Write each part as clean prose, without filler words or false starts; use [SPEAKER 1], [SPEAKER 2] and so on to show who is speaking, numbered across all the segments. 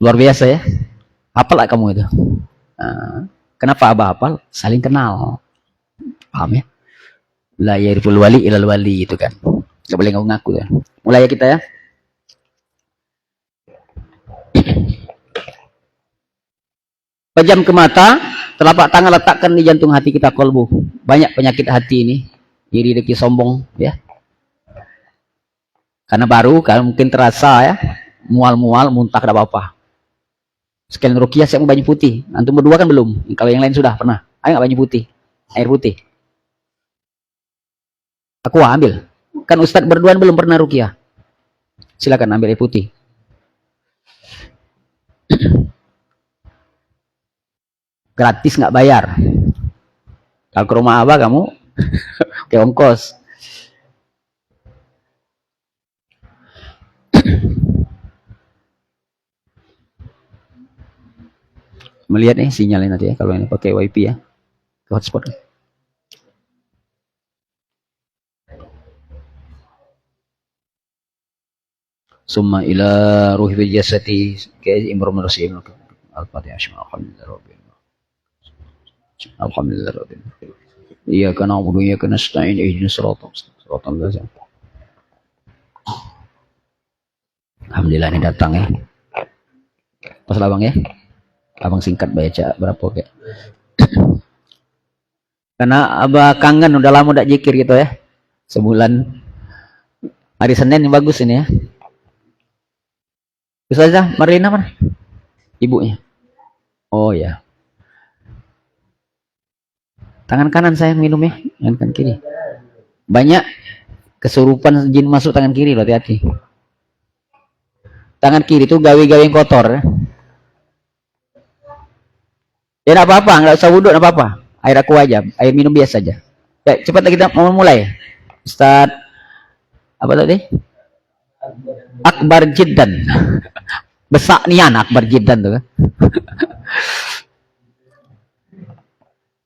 [SPEAKER 1] Luar biasa ya. Hafal lah kamu itu. Kenapa Abah hafal? Saling kenal. Paham ya? La yariful wali ilal wali itu kan. Gak boleh ngaku-ngaku ya. Mulai ya kita ya. Pejam ke mata, telapak tangan letakkan di jantung hati kita, kolbu. Banyak penyakit hati ini, iri, dengki, sombong, ya. Karena baru, kan mungkin terasa ya, mual-mual, muntah, tidak apa-apa. Sekalian rukiah saya mau banyu putih. Antum berdua kan belum. Kalau yang lain sudah pernah. Ayo nggak banyu putih, air putih. Aku ambil. Kan Ustadz berduaan belum pernah rukiah. Silakan ambil air putih. Gratis nggak bayar. Kalau ke rumah Abah kamu ke ongkos. Melihat nih sinyalnya nanti ya kalau ini pakai wifi ya ke hotspot. Summa ila ruhi bil jasati kayak imam rasul al-fatihah alhamdulillah rabbil iyyaka na'budu wa iyyaka nasta'in ihdinas siratal ladzina alhamdulillah ini datang ya. Pas abang ya. Abang singkat baca berapa kayak. Karena Abah kangen udah lama udah zikir gitu ya. Sebulan. Hari Senin yang bagus ini ya. Ustazah Marlina mana? Ibunya. Oh ya. Tangan kanan saya minum ya, tangan kan kiri. Banyak kesurupan jin masuk tangan kiri loh, hati-hati. Tangan kiri itu gawe-gawe yang kotor. Ya enggak apa-apa, enggak usah wudhu, enggak apa-apa. Air aku aja, air minum biasa aja. Ya, cepat kita mau mulai. Ustaz apa tadi? Akbar Jiddan. Besak nian Akbar Jiddan tuh kan.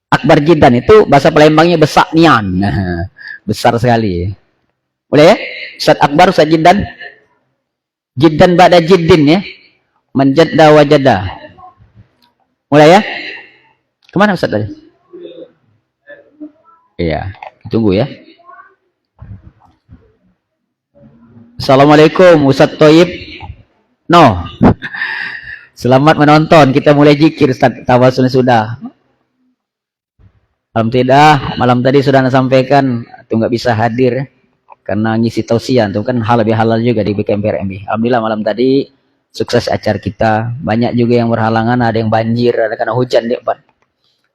[SPEAKER 1] Akbar Jiddan itu bahasa Palembangnya besak nian. Besar sekali. Boleh ya? Ustaz Akbar, Ustaz Jiddan. Jiddan ba'da jiddin ya. Menjadda wajada. Mulai ya? Kemana Ustaz tadi? Iya, tunggu ya. Assalamualaikum Ustaz Toyib. No. Selamat menonton. Kita mulai zikir Ustaz. Tawasulnya sudah. Alhamdulillah malam tadi sudah sampaikan itu nggak bisa hadir ya. Karena ngisi tausiah itu kan hal lebih halal juga di BKMPRMB. Alhamdulillah malam tadi sukses acara kita. Banyak juga yang berhalangan, ada yang banjir, ada karena hujan di depan.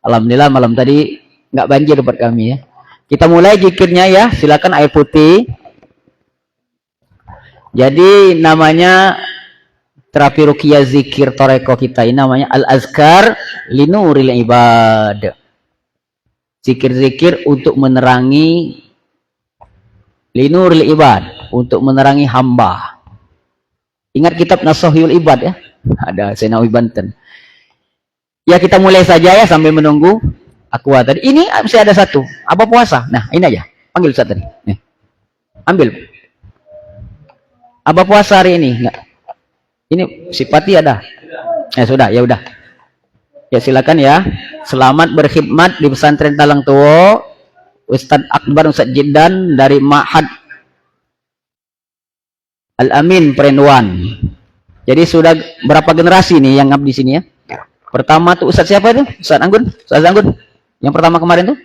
[SPEAKER 1] Alhamdulillah malam tadi nggak banjir buat kami ya. Kita mulai zikirnya ya. Silakan air putih. Jadi namanya terapi ruqyah zikir toreko kita ini namanya al-azkar linuril ibad. Zikir-zikir untuk menerangi linuril ibad, untuk menerangi hamba. Ingat kitab Nasuhul Ibad ya. Ada Senawi Banten. Ya kita mulai saja ya sambil menunggu Aqua tadi. Ini masih ada satu. Apa puasa? Nah, ini aja. Panggil Ustaz tadi. Nih. Ambil. Apa puasa hari ini? Enggak. Ini sifati ada. Sudah, ya udah. Ya silakan ya. Selamat berkhidmat di pesantren Talang Tuwo. Ustadz Akbar Ustadz Jiddan dari Ma'had Al-Amin Perenduan. Jadi sudah berapa generasi nih yang ngabdi sini ya? Pertama tuh Ustadz siapa itu? Ustadz Anggun? Ustadz Anggun? Yang pertama kemarin tuh?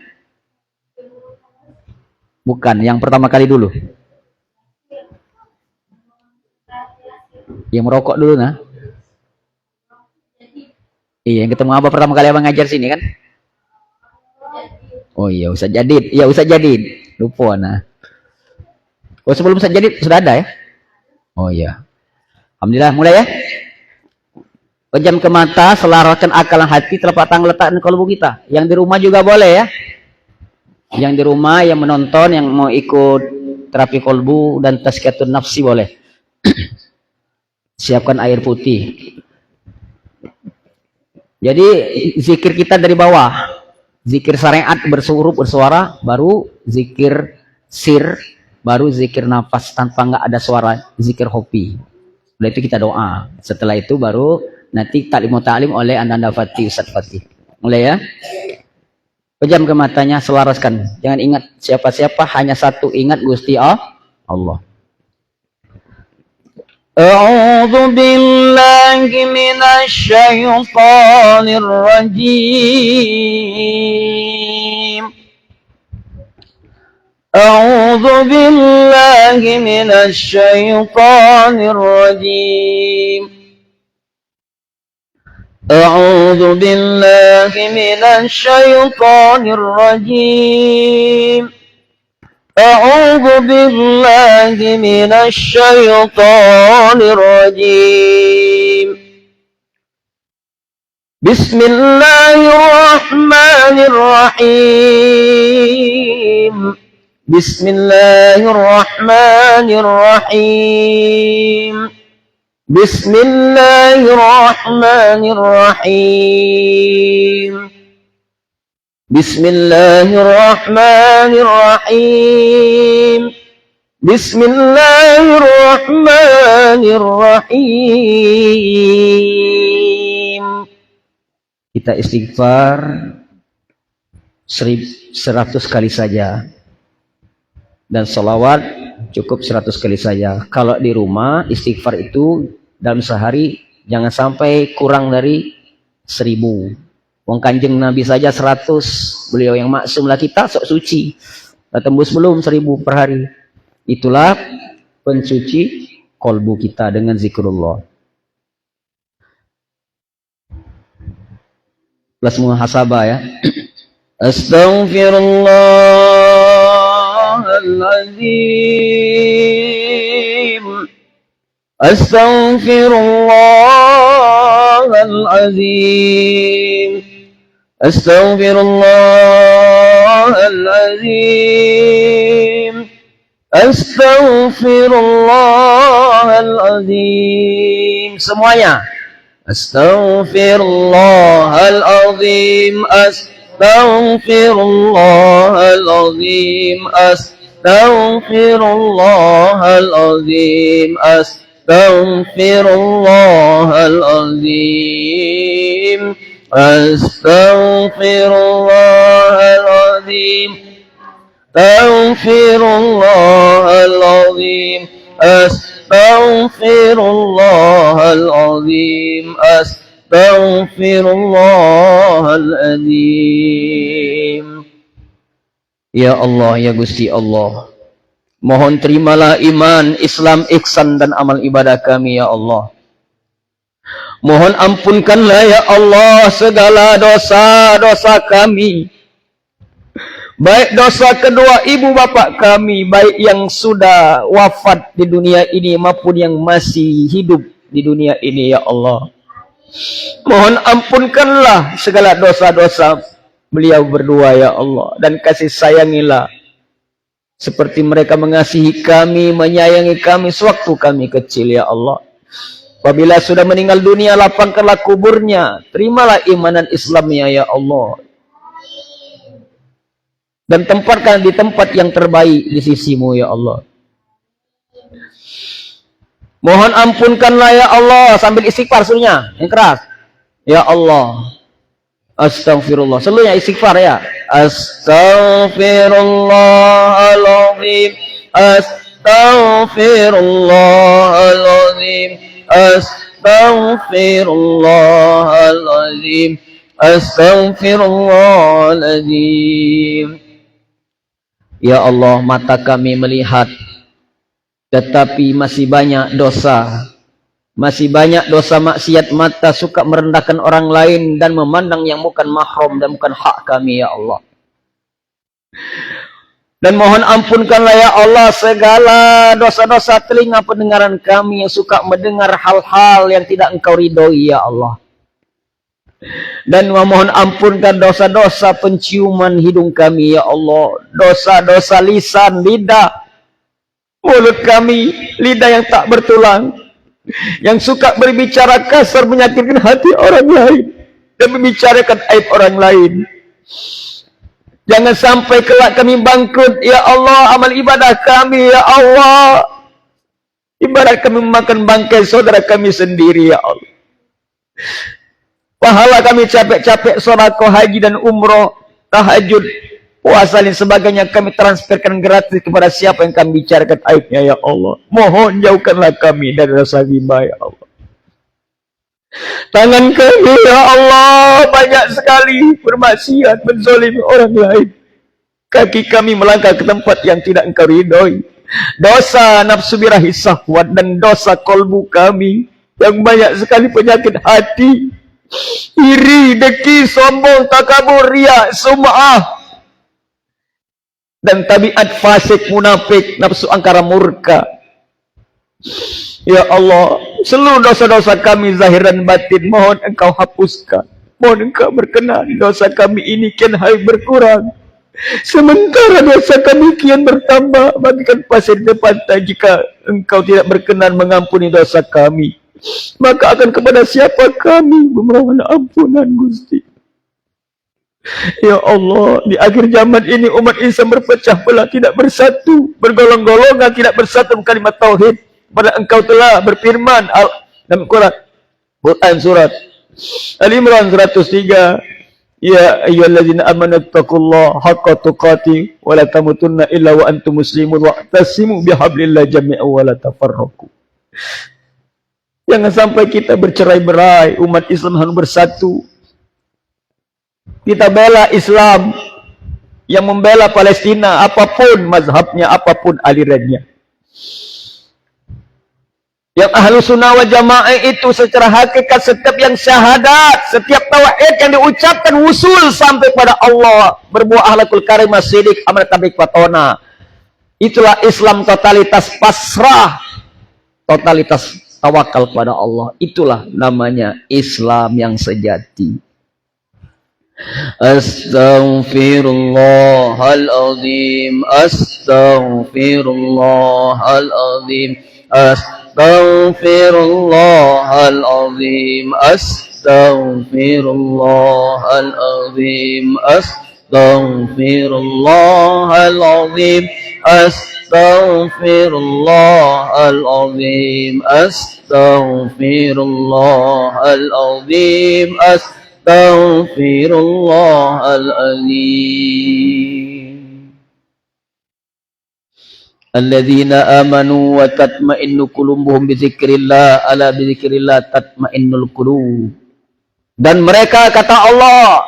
[SPEAKER 1] Bukan, yang pertama kali dulu. Yang merokok dulu nah. Iya, yang ketemu Abah pertama kali Abang ngajar sini kan? Oh iya, Ustadz Jadid. Iya, Ustadz Jadid. Lupa nah. Oh, sebelum Ustadz Jadid sudah ada ya? Oh iya. Alhamdulillah, mulai ya. Pejam ke mata, selaraskan akal hati, telapak tangan letakkan kalbu kita. Yang di rumah juga boleh ya. Yang di rumah, yang menonton, yang mau ikut terapi kalbu dan tazkiyatun nafsi boleh. Siapkan air putih. Jadi zikir kita dari bawah. Zikir syariat bersuara, baru zikir sir baru zikir nafas tanpa nggak ada suara, zikir hopi. Setelah itu kita doa. Setelah itu baru nanti ta'lim oleh anda Fatih, Ustaz Fatih. Mulai ya. Pejamkan matanya, selaraskan. Jangan ingat siapa-siapa, hanya satu, ingat Gusti Allah. A'udzu billahi minasy syaithanir rajim. A'udzu billahi minasy syaithanir rajim. أعوذ بالله من الشيطان الرجيم أعوذ بالله من الشيطان الرجيم بسم الله الرحمن الرحيم بسم الله الرحمن الرحيم بسم الله الرحمن الرحيم بسم الله الرحمن الرحيم بسم الله الرحمن الرحيم. Kita istighfar 100 kali saja, dan sholawat cukup 100 kali saja. Kalau di rumah istighfar itu dalam sehari jangan sampai kurang dari 1000. Wong Kanjeng Nabi saja 100. Beliau yang maksum lah, kita sok suci. Tak tembus belum 1000 per hari. Itulah pencuci kolbu kita dengan zikrullah. Plus muhasabah ya. Astaghfirullahaladzim. Astaghfirullahaladzim. Astaghfirullahaladzim. Astaghfirullahaladzim. Semuanya. Astaghfirullahaladzim. Astaghfirullahaladzim. Astaghfirullahaladzim. Astaghfirullahaladzim. Astaghfirullahaladzim. Astaghfirullahaladzim. Astaghfirullahaladzim. Astaghfirullahaladzim. Ya Allah, ya Gusti Allah, mohon terimalah iman, Islam, ihsan dan amal ibadah kami ya Allah. Mohon ampunkanlah ya Allah segala dosa-dosa kami, baik dosa kedua ibu bapak kami, baik yang sudah wafat di dunia ini maupun yang masih hidup di dunia ini ya Allah. Mohon ampunkanlah segala dosa-dosa beliau berdua ya Allah, dan kasih sayangilah seperti mereka mengasihi kami, menyayangi kami sewaktu kami kecil ya Allah. Apabila sudah meninggal dunia, lapangkanlah kuburnya, terimalah imanan Islamnya ya Allah, dan tempatkan di tempat yang terbaik di sisimu ya Allah. Mohon ampunkanlah ya Allah, sambil istighfar suruhnya yang keras. Ya Allah, astaghfirullah, seluruhnya istighfar ya. Astaghfirullahaladzim. Astaghfirullahaladzim. Astaghfirullahaladzim. Astaghfirullahaladzim. Ya Allah, mata kami melihat, tetapi masih banyak dosa. Masih banyak dosa maksiat, mata suka merendahkan orang lain dan memandang yang bukan mahram dan bukan hak kami ya Allah. Dan mohon ampunkanlah ya Allah segala dosa-dosa telinga pendengaran kami yang suka mendengar hal-hal yang tidak Engkau ridhoi ya Allah. Dan memohon ampunkan dosa-dosa penciuman hidung kami ya Allah, dosa-dosa lisan, lidah, mulut kami, lidah yang tak bertulang, yang suka berbicara kasar menyakitkan hati orang lain dan membicarakan aib orang lain. Jangan sampai kelak kami bangkrut. Ya Allah, amal ibadah kami, ya Allah, ibarat kami memakan bangkai saudara kami sendiri, ya Allah. Pahala kami capek-capek sedekah haji dan umroh, tahajud, puasa dan sebagainya kami transferkan gratis kepada siapa yang kami bicarakan aibnya, ya Allah. Mohon jauhkanlah kami dari rasa riba, ya Allah. Tangan kami, ya Allah, banyak sekali bermaksiat, menzalimi orang lain. Kaki kami melangkah ke tempat yang tidak Engkau ridhoi. Dosa nafsu birahi syahwat dan dosa kolbu kami yang banyak sekali penyakit hati, iri, dengki, sombong, takabur, riya, sum'ah, dan tabiat fasik, munafik, nafsu angkara, murka. Ya Allah, seluruh dosa-dosa kami zahir dan batin mohon Engkau hapuskan. Mohon Engkau berkenan, dosa kami ini kian hari berkurang, sementara dosa kami kian bertambah. Bagikan pasir di pantai. Jika Engkau tidak berkenan mengampuni dosa kami, maka akan kepada siapa kami memohon ampunan, Gusti? Ya Allah, di akhir zaman ini umat Islam berpecah belah, tidak bersatu, bergolong-golongan, tidak bersatu kalimat tauhid. Pada Engkau telah berfirman dalam Quran surat Al-Imran 103, ya ayyuhallazina amanu taqullaha haqqa tuqatih wa la tamutunna illa wa antum muslimun wa'tasimu bihablillah jami'an wa la tafarraqu. Jangan sampai kita bercerai-berai, umat Islam harus bersatu. Kita bela Islam, yang membela Palestina, apapun mazhabnya, apapun alirannya. Yang ahlu sunnah wal jamaah itu secara hakikat setiap yang syahadat, setiap tauhid yang diucapkan wusul sampai pada Allah, berbuah akhlakul karimah, sidik, amal tabik patona. Itulah Islam totalitas pasrah, totalitas tawakal pada Allah. Itulah namanya Islam yang sejati. Astaghfirullahaladzim, astaghfirullahaladzim, astaghfirullahaladzim, astaghfirullahaladzim, astaghfirullahaladzim, astaghfirullahaladzim, astaghfirullahaladzim, astaghfirullahaladzim. Alladzina amanu wa tatma'innu qulubuhum bizikrillah, ala bizikrillah tatma'innul qulub. Dan mereka, kata Allah,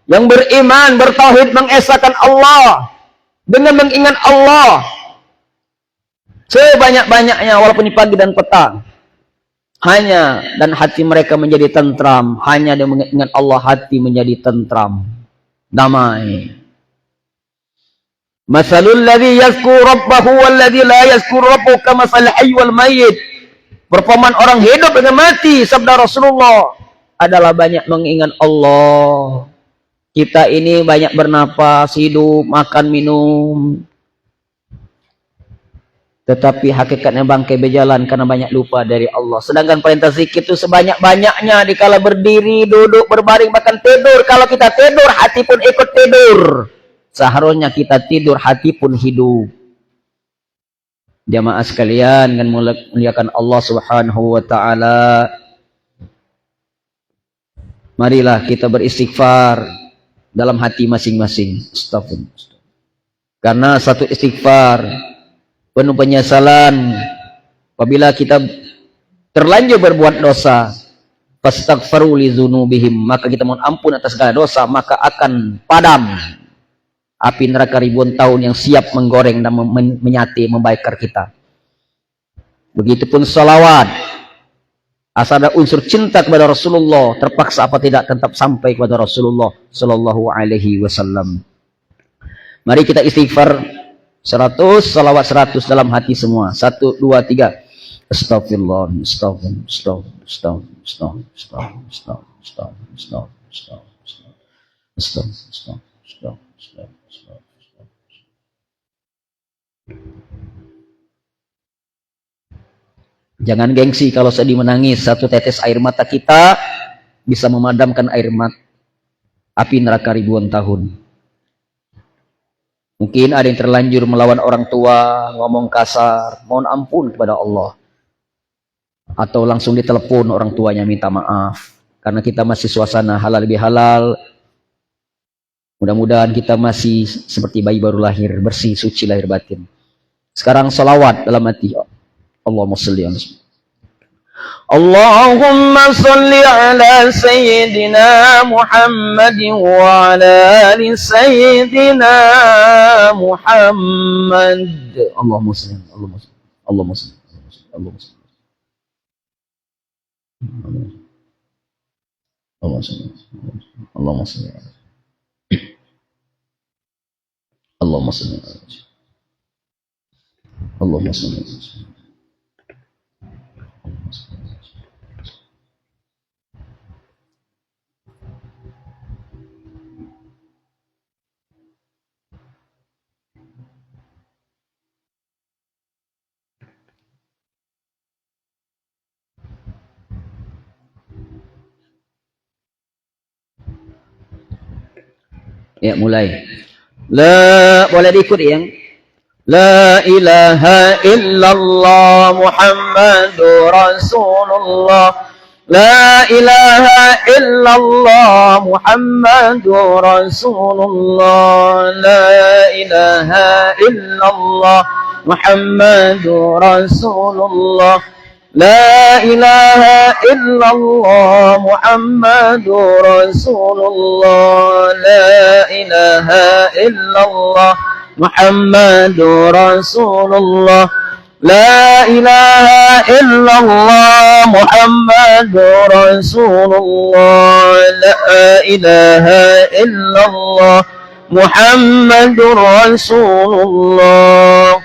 [SPEAKER 1] yang beriman, bertauhid, mengesahkan Allah dengan mengingat Allah sebanyak-banyaknya walaupun di pagi dan petang, hanya dan hati mereka menjadi tentram. Hanya dengan mengingat Allah hati menjadi tentram, damai. Masalul ladzi yazkuru rabbahu wal ladzi la yazkuru rabbahu kamasal hayy wal mayyit. Perumpamaan orang hidup dengan mati, sabda Rasulullah, adalah banyak mengingat Allah. Kita ini banyak bernapas, hidup, makan, minum, tetapi hakikatnya bangkai berjalan karena banyak lupa dari Allah. Sedangkan perintah zikir itu sebanyak-banyaknya dikala berdiri, duduk, berbaring, bahkan tidur. Kalau kita tidur, hati pun ikut tidur. Seharusnya kita tidur, hati pun hidup. Jamaah sekalian, dengan muliakan Allah Subhanahu wa taala, marilah kita beristighfar dalam hati masing-masing. Astagfirullah. Karena satu istighfar penuh penyesalan. Apabila kita terlanjur berbuat dosa, fastaghfiru li dzunubihim, maka kita mohon ampun atas segala dosa, maka akan padam api neraka ribuan tahun yang siap menggoreng dan menyati, membakar kita. Begitupun salawat, asal ada unsur cinta kepada Rasulullah, terpaksa apa tidak tetap sampai kepada Rasulullah sallallahu alaihi wasallam. Mari kita istighfar 100, salawat 100 dalam hati semua. 1, 2, 3. Astagfirullah, astagfirullah, astagfirullah, astagfirullah, astagfirullah, astagfirullah. Jangan gengsi kalau sedih menangis. Satu tetes air mata kita bisa memadamkan air mata api neraka ribuan tahun. Mungkin ada yang terlanjur melawan orang tua, ngomong kasar, mohon ampun kepada Allah. Atau langsung ditelepon orang tuanya minta maaf. Karena kita masih suasana halal lebih halal. Mudah-mudahan kita masih seperti bayi baru lahir, bersih, suci lahir batin. Sekarang salawat dalam hati. Allahumma salli ala Allahumma salli ala Sayyidina Muhammad wa ala ali Sayyidina Muhammad. Allahumma salli, Allahumma salli, Allahumma salli, Allahumma salli. Allahumma salli, Allahumma salli, Allahumma salli, Allahumma salli. Ya, mulai. La, boleh diikut yang La ilaha illallah Muhammadur Rasulullah. La ilaha illallah Muhammadur Rasulullah. La ilaha illallah Muhammadur Rasulullah. La ilaha illallah Muhammadur Rasulullah. La ilaha illallah Muhammadur Rasulullah. La ilaha illallah Muhammadur Rasulullah. La ilaha illallah Muhammadur Rasulullah.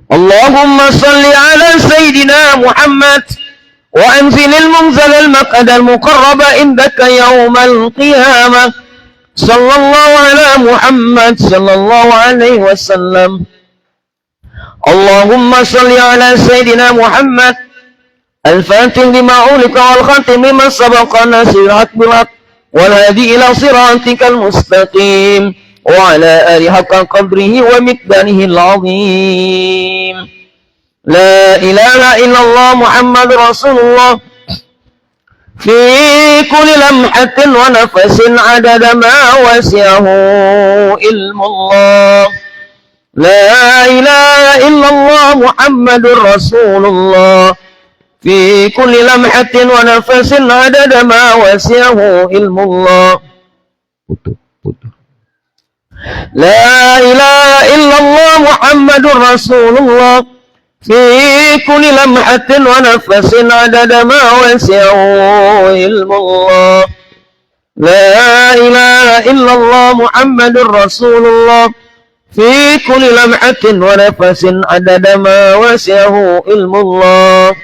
[SPEAKER 1] Allahumma salli ala Sayyidina Muhammad wa anzilil munzalal maqadal muqarraba indaka yawmal qiyamah. Sallallahu ala Muhammad sallallahu alaihi wasallam. Allahumma salli ala Sayyidina Muhammad al-fatih lima ulika wal khatim lima sabaqa nasirat bilhaq wal hadi ila siratikal mustaqim wa ala alihi haqqa qadrihi wa miqdarihi al-azim. La ilaha illallah Muhammadur Rasulullah fi kulli lamhatin wa nafasin adada ma wasi'ahu ilmullah. La ilaha illallah Muhammadur Rasulullah fi kulli lamhatin wa nafasin adada ma wasi'ahu ilmullah. Putus. La ilaha illallah Muhammadur Rasulullah fi kulli lamhatin wa nafasin adada ma wasi'ahu ilmullah. La ilaha illallah Muhammadur Rasulullah fi kulli lamhatin wa nafasin adada ma wasi'ahu ilmullah.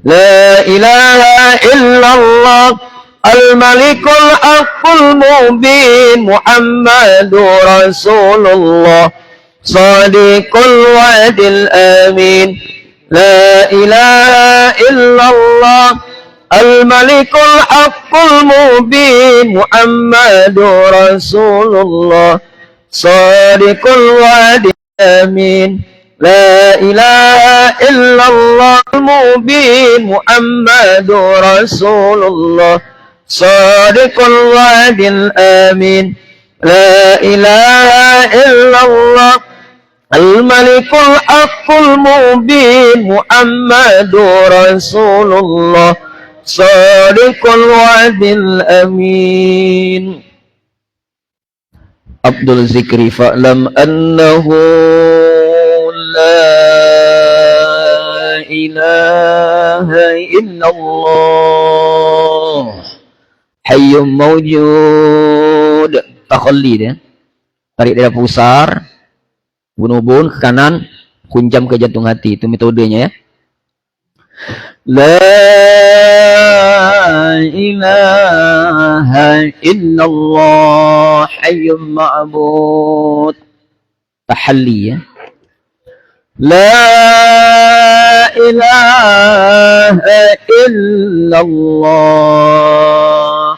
[SPEAKER 1] La ilaha illallah al-malikul haqqul mubin Muhammadur Rasulullah Sadiqul wa'dil amin. La ilaha illallah al-malikul haqqul mubin Muhammadur Rasulullah Sadiqul wa'dil amin. La ilaha illallah al-mubin Muhammadur Rasulullah Sadiqul wa'dil amin. La ilaha illallah al-malikul haqqul mubin Muhammadur Rasulullah Sadiqul wa'dil amin. Abdul Zikri fa'lam annahu la ilaha illallah hayyum mawjud. Takhalli dia. Tarik dari pusar, ubun-ubun ke kanan, kunjam ke jantung hati. Itu metodenya ya. La ilaha illallah hayyum ma'bud. Tahalli ya. La ilaha illallah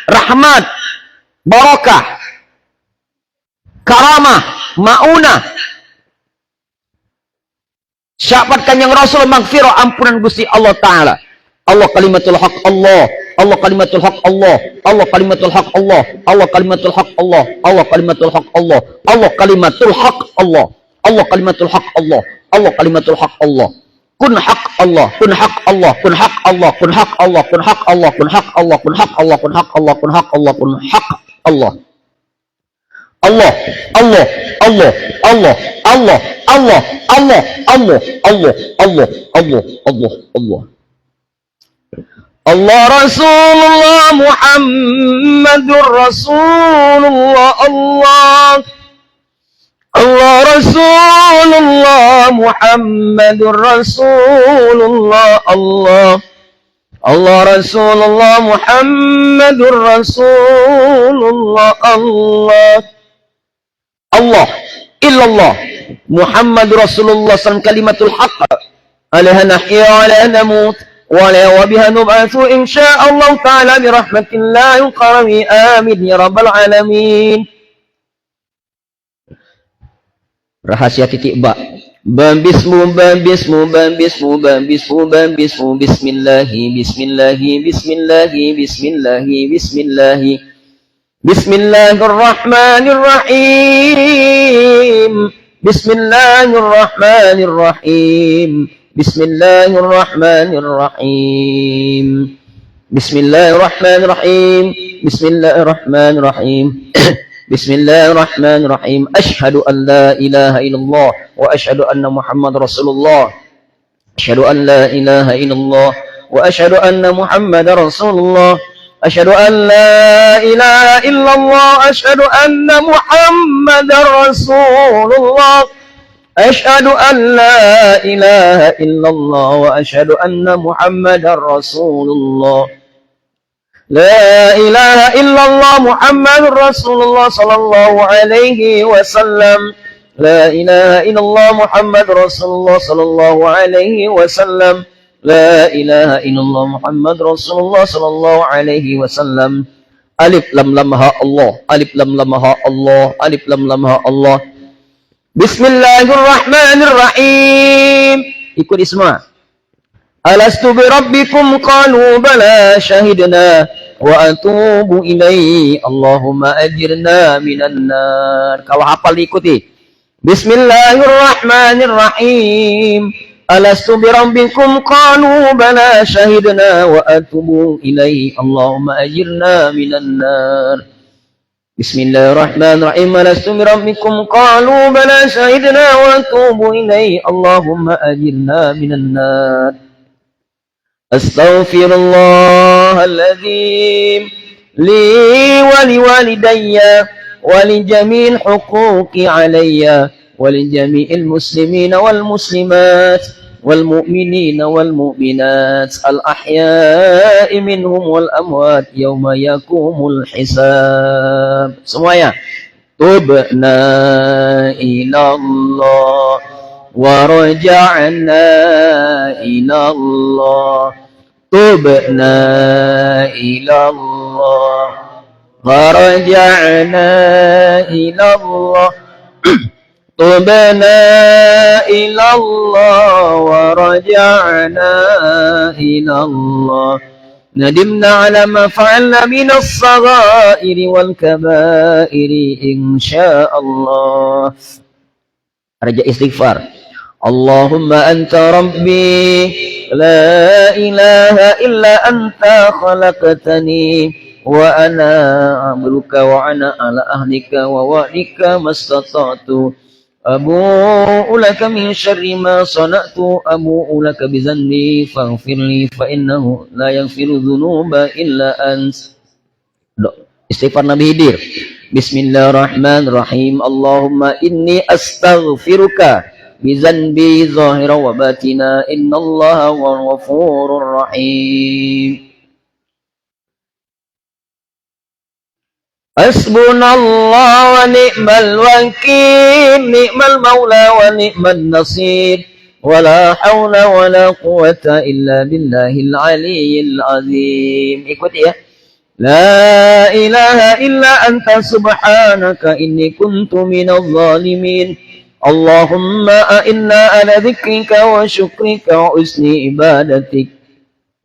[SPEAKER 1] rahmat, barakah, karamah, maunah. Syafaat Kanjeng Rasul, maghfirah, ampunan Gusti Allah Ta'ala. Allah kalimatul haq Allah, Allah kalimatul haq Allah, Allah kalimatul haq Allah, Allah kalimatul haq Allah, Allah kalimatul haq Allah, Allah kalimatul haq Allah, Allah kalimatul haq Allah, Allah kalimatul haq Allah. Kun haq Allah, kun haq Allah, kun haq Allah, kun haq Allah, kun haq Allah, kun haq Allah, kun haq Allah, kun haq Allah, kun haq Allah, kun haq Allah. Allah, Allah, Allah, Allah, Allah, Allah, Allah, Allah, Allah, Allah, Allah, Allah, Allah. Allah Rasulullah Muhammadur Rasulullah Allah. Allah Rasulullah Muhammadur Rasulullah Allah. Allah Rasulullah Muhammadur Rasulullah Allah. Allah illallah Muhammadur Rasulullah sallallahu kalimatul haqq alaiha nahya wa alaiha namut wa alaiha wa biha nub'atsu insyaallah ta'ala bi rahmatillahi wa karami amin ya rabbal alamin. Rahasia titik ba. Bambismu bambismu bambismu bambismu bambismu bismillahi bismillahi bismillahi bismillahi bismillahi Bismillahirrahmanirrahim. Bismillahirrahmanirrahim. Bismillahirrahmanirrahim. Bismillahirrahmanirrahim. Bismillahirrahmanirrahim. Bismillahirrahmanirrahim. Asyhadu an la ilaha illallah wa asyhadu anna Muhammad Rasulullah. Asyhadu an la ilaha illallah wa asyhadu anna Muhammad Rasulullah. Asyhadu an la ilaha illallah, asyhadu anna Muhammadar Rasulullah. Asyhadu an la ilaha illallah wa asyhadu anna Muhammadar Rasulullah. La ilaha illallah Muhammadur Rasulullah sallallahu alaihi wasallam. La ilaha illallah Muhammadur Rasulullah sallallahu alaihi wasallam. La ilaha illallah Muhammad Rasulullah sallallahu alaihi wasallam. Alif lam lam ha Allah, alif lam lam ha Allah, alif lam lam ha Allah. Bismillahirrahmanirrahim. Ikuti semua. Alastu bi rabbikum qalu bala syahidna wa atubu ilaihi Allahumma ajirna minan nar. Kalau hafal ikuti. Bismillahirrahmanirrahim. Alastu bi rabbikum qalu bala syahidna wa atubu ilaihi Allahumma ajirna minan nar. Bismillahirrahmanirrahim. Alastu bi rabbikum qalu bala syahidna wa atubu ilaihi Allahumma ajirna minan nar. Astaghfirullahaladzim li wa liwalidayya wa li jami'il huquqi alayya wa li jami'il muslimina wal muslimat والمؤمنين والمؤمنات الأحياء منهم والأموات يوم يقوم الحساب. Semuanya. Tubna ilallah wa raja'na ilallah. Tubna ilallah wa raja'na ilallah. Tubna ilallah wa raja'na ilallah. Nadimna ala ma fa'alna minas saghairi wal kabairi insyaallah. Raja istighfar. Allahumma anta rabbi la ilaha illa anta khalaqtani wa ana abduka wa ana ala ahdika wa wa'dika mastata'tu. Abu'u laka min syarri ma sana'tu, abu'u laka bizanbi faghfirli fa innahu la yaghfiru dzunuba illa ant. Istighfar Nabi Khidir. Bismillahirrahmanirrahim. Allahumma inni astaghfiruka bizanbi zahira wa batina, innallaha huwal ghafurur rahim. Hasbunallah wa ni'mal wakil, ni'mal maula wa ni'man nasir, wa la hawla wa la quwata illa billahil aliyyil azim. Ikuti ya. لا إله إلا أنت سبحانك إني كنت من الظالمين اللهم أئنا على ذكرك وشكرك وحسن عبادتك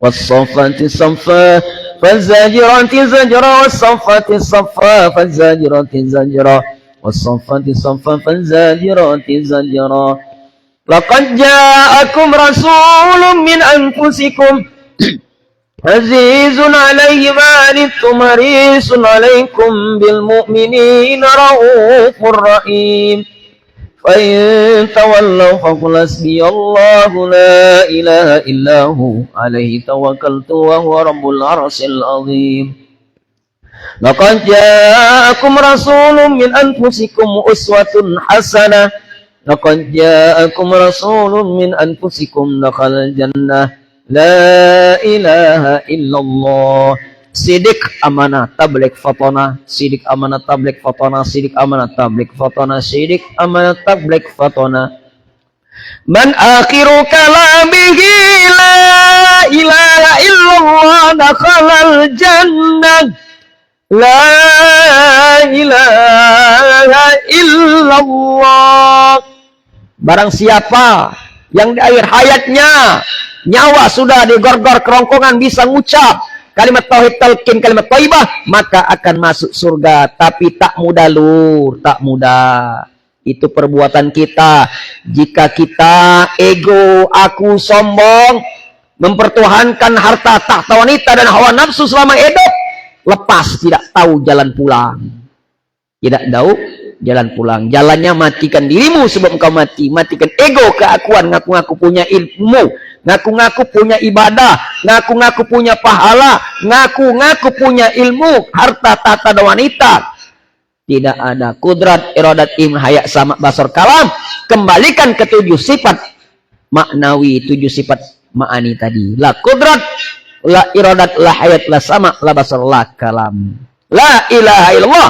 [SPEAKER 1] والصفات الصفا فالزاجرات زجرا والصفات الصفا فالزاجرات زجرا والصفات الصفا فالزاجرات زجرا لقد جاءكم رسول من أنفسكم عزيز عليه ما عنتم حريص عليكم بالمؤمنين رؤوف رحيم فإن تولوا فقل حسبي الله لا إله إلا هو عليه توكلت وهو رب العرش العظيم لقد جاءكم رسول من أنفسكم أسوة حسنة لقد جاءكم رسول من أنفسكم دخل الجنة لا إله إلا الله sidik amanah tablik fatona sidik amanah tablik fatona sidik amanah tablik fatona sidik amanah tablik fatona man akhiru kalamihi la ilaha illallah dakhalal jannah la ilaha illallah barang siapa yang di akhir hayatnya nyawa sudah digorgor kerongkongan bisa ngucap kalimat tauhid talqin kalimat thayyibah maka akan masuk surga tapi tak mudah lur tak mudah itu perbuatan kita jika kita ego aku sombong mempertuhankan harta tahta wanita dan hawa nafsu selama hidup lepas tidak tahu jalan pulang tidak tahu jalan pulang jalannya matikan dirimu sebab engkau matikan ego keakuan ngaku-ngaku punya ilmu ngaku-ngaku punya ibadah, ngaku-ngaku punya pahala, ngaku-ngaku punya ilmu, harta, tata, dan wanita. Tidak ada kudrat, iradat, ilm, haya, sama, basar, kalam. Kembalikan ke 7 sifat maknawi, 7 sifat ma'ani tadi. La kudrat, la iradat, la hayat, la sama, la basar, la kalam. La ilaha illallah.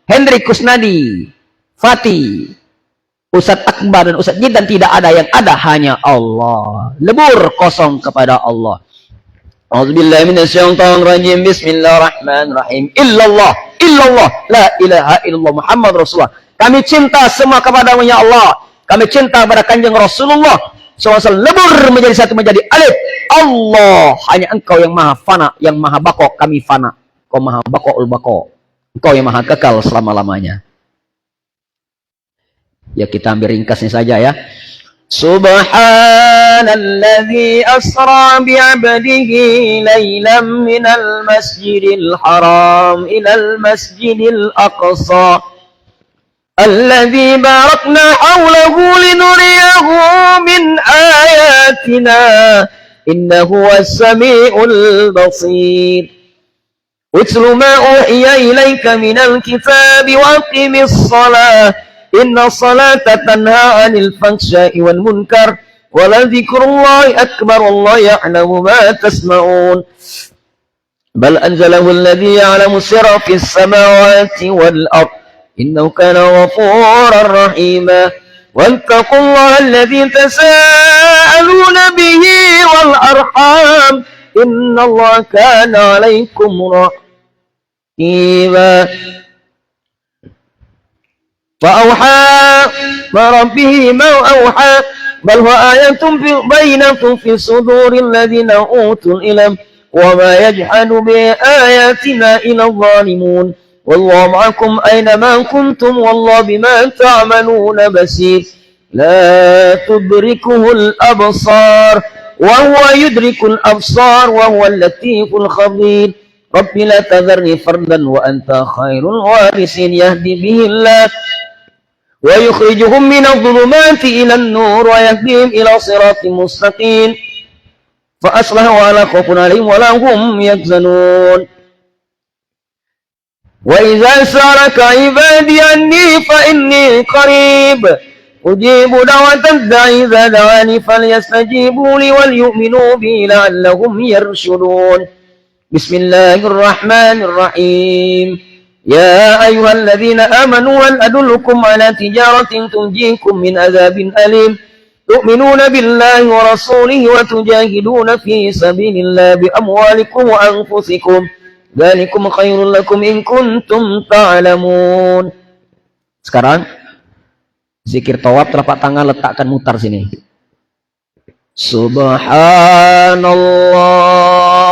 [SPEAKER 1] Henry Kusnadi, Fatih. Ustadz Akbar dan Ustadz Jidan tidak ada yang ada hanya Allah. Lebur kosong kepada Allah. A'udzubillahi minasyaitonirrajim. Bismillahirrahmanirrahim. Illallah, illallah, la ilaha illallah Muhammad Rasulullah. Kami cinta semua kepadamu ya Allah. Kami cinta kepada Kanjeng Rasulullah SAW. Lebur menjadi satu menjadi alif. Allah, hanya Engkau yang maha fana, yang maha bako, kami fana. Engkau maha bako'ul bako. Engkau yang maha kekal selama-lamanya. Ya kita ambil ringkasnya saja ya. Subhanalladzi asra bi'abdihi laylan minal masjidil haram ilal masjidil aqsa alladzi barakna hawlahu linuriyahu min ayatina innahu was-sami'ul basir. Utlu ma uhiya ilayka minal kitabi wa aqimis salah Inna salata tanha anil fahsya'i wal munkar wa la dzikrullahi akbar wallahu ya'lamu ma tasma'un bal anzalahu alladhi ya'lamu sirra fis samawati wal ard innahu kana ghafurar rahima wattaqullaha alladhi tasaaluna bihi wal arham innallaha kana 'alaykum raqiba فأوحى ما ربه ما أوحى بل هو آية بينة في صدور الذين أوتوا العلم وما يجحد بآياتنا إلا الظالمون والله معكم أينما كنتم والله بما تعملون بصير لا تدركه الأبصار وهو يدرك الأبصار وهو اللطيف الخبير رب لا تذرني فردا وأنت خير الوارثين يهدي به الله ويخرجهم من الظلمات إلى النور ويهديهم إلى صراط مستقيم فأصلحوا ولا خوف عليهم ولا هم يحزنون وإذا سألك عبادي عني فإني قريب أجيب دعوة الداعي إذا دعاني فليستجيبوا لي وليؤمنوا بي لعلهم يرشدون بسم الله الرحمن الرحيم يا أيها الذين آمنوا هل أدلكم على تجارة تنجيكم من عذاب أليم تؤمنون بالله ورسوله وتجاهدون في سبيل الله بأموالكم وأنفسكم Dzalikum khairul lakum in kuntum ta'lamun. Sekarang zikir tawaf, telapak tangan letakkan mutar sini. Subhanallah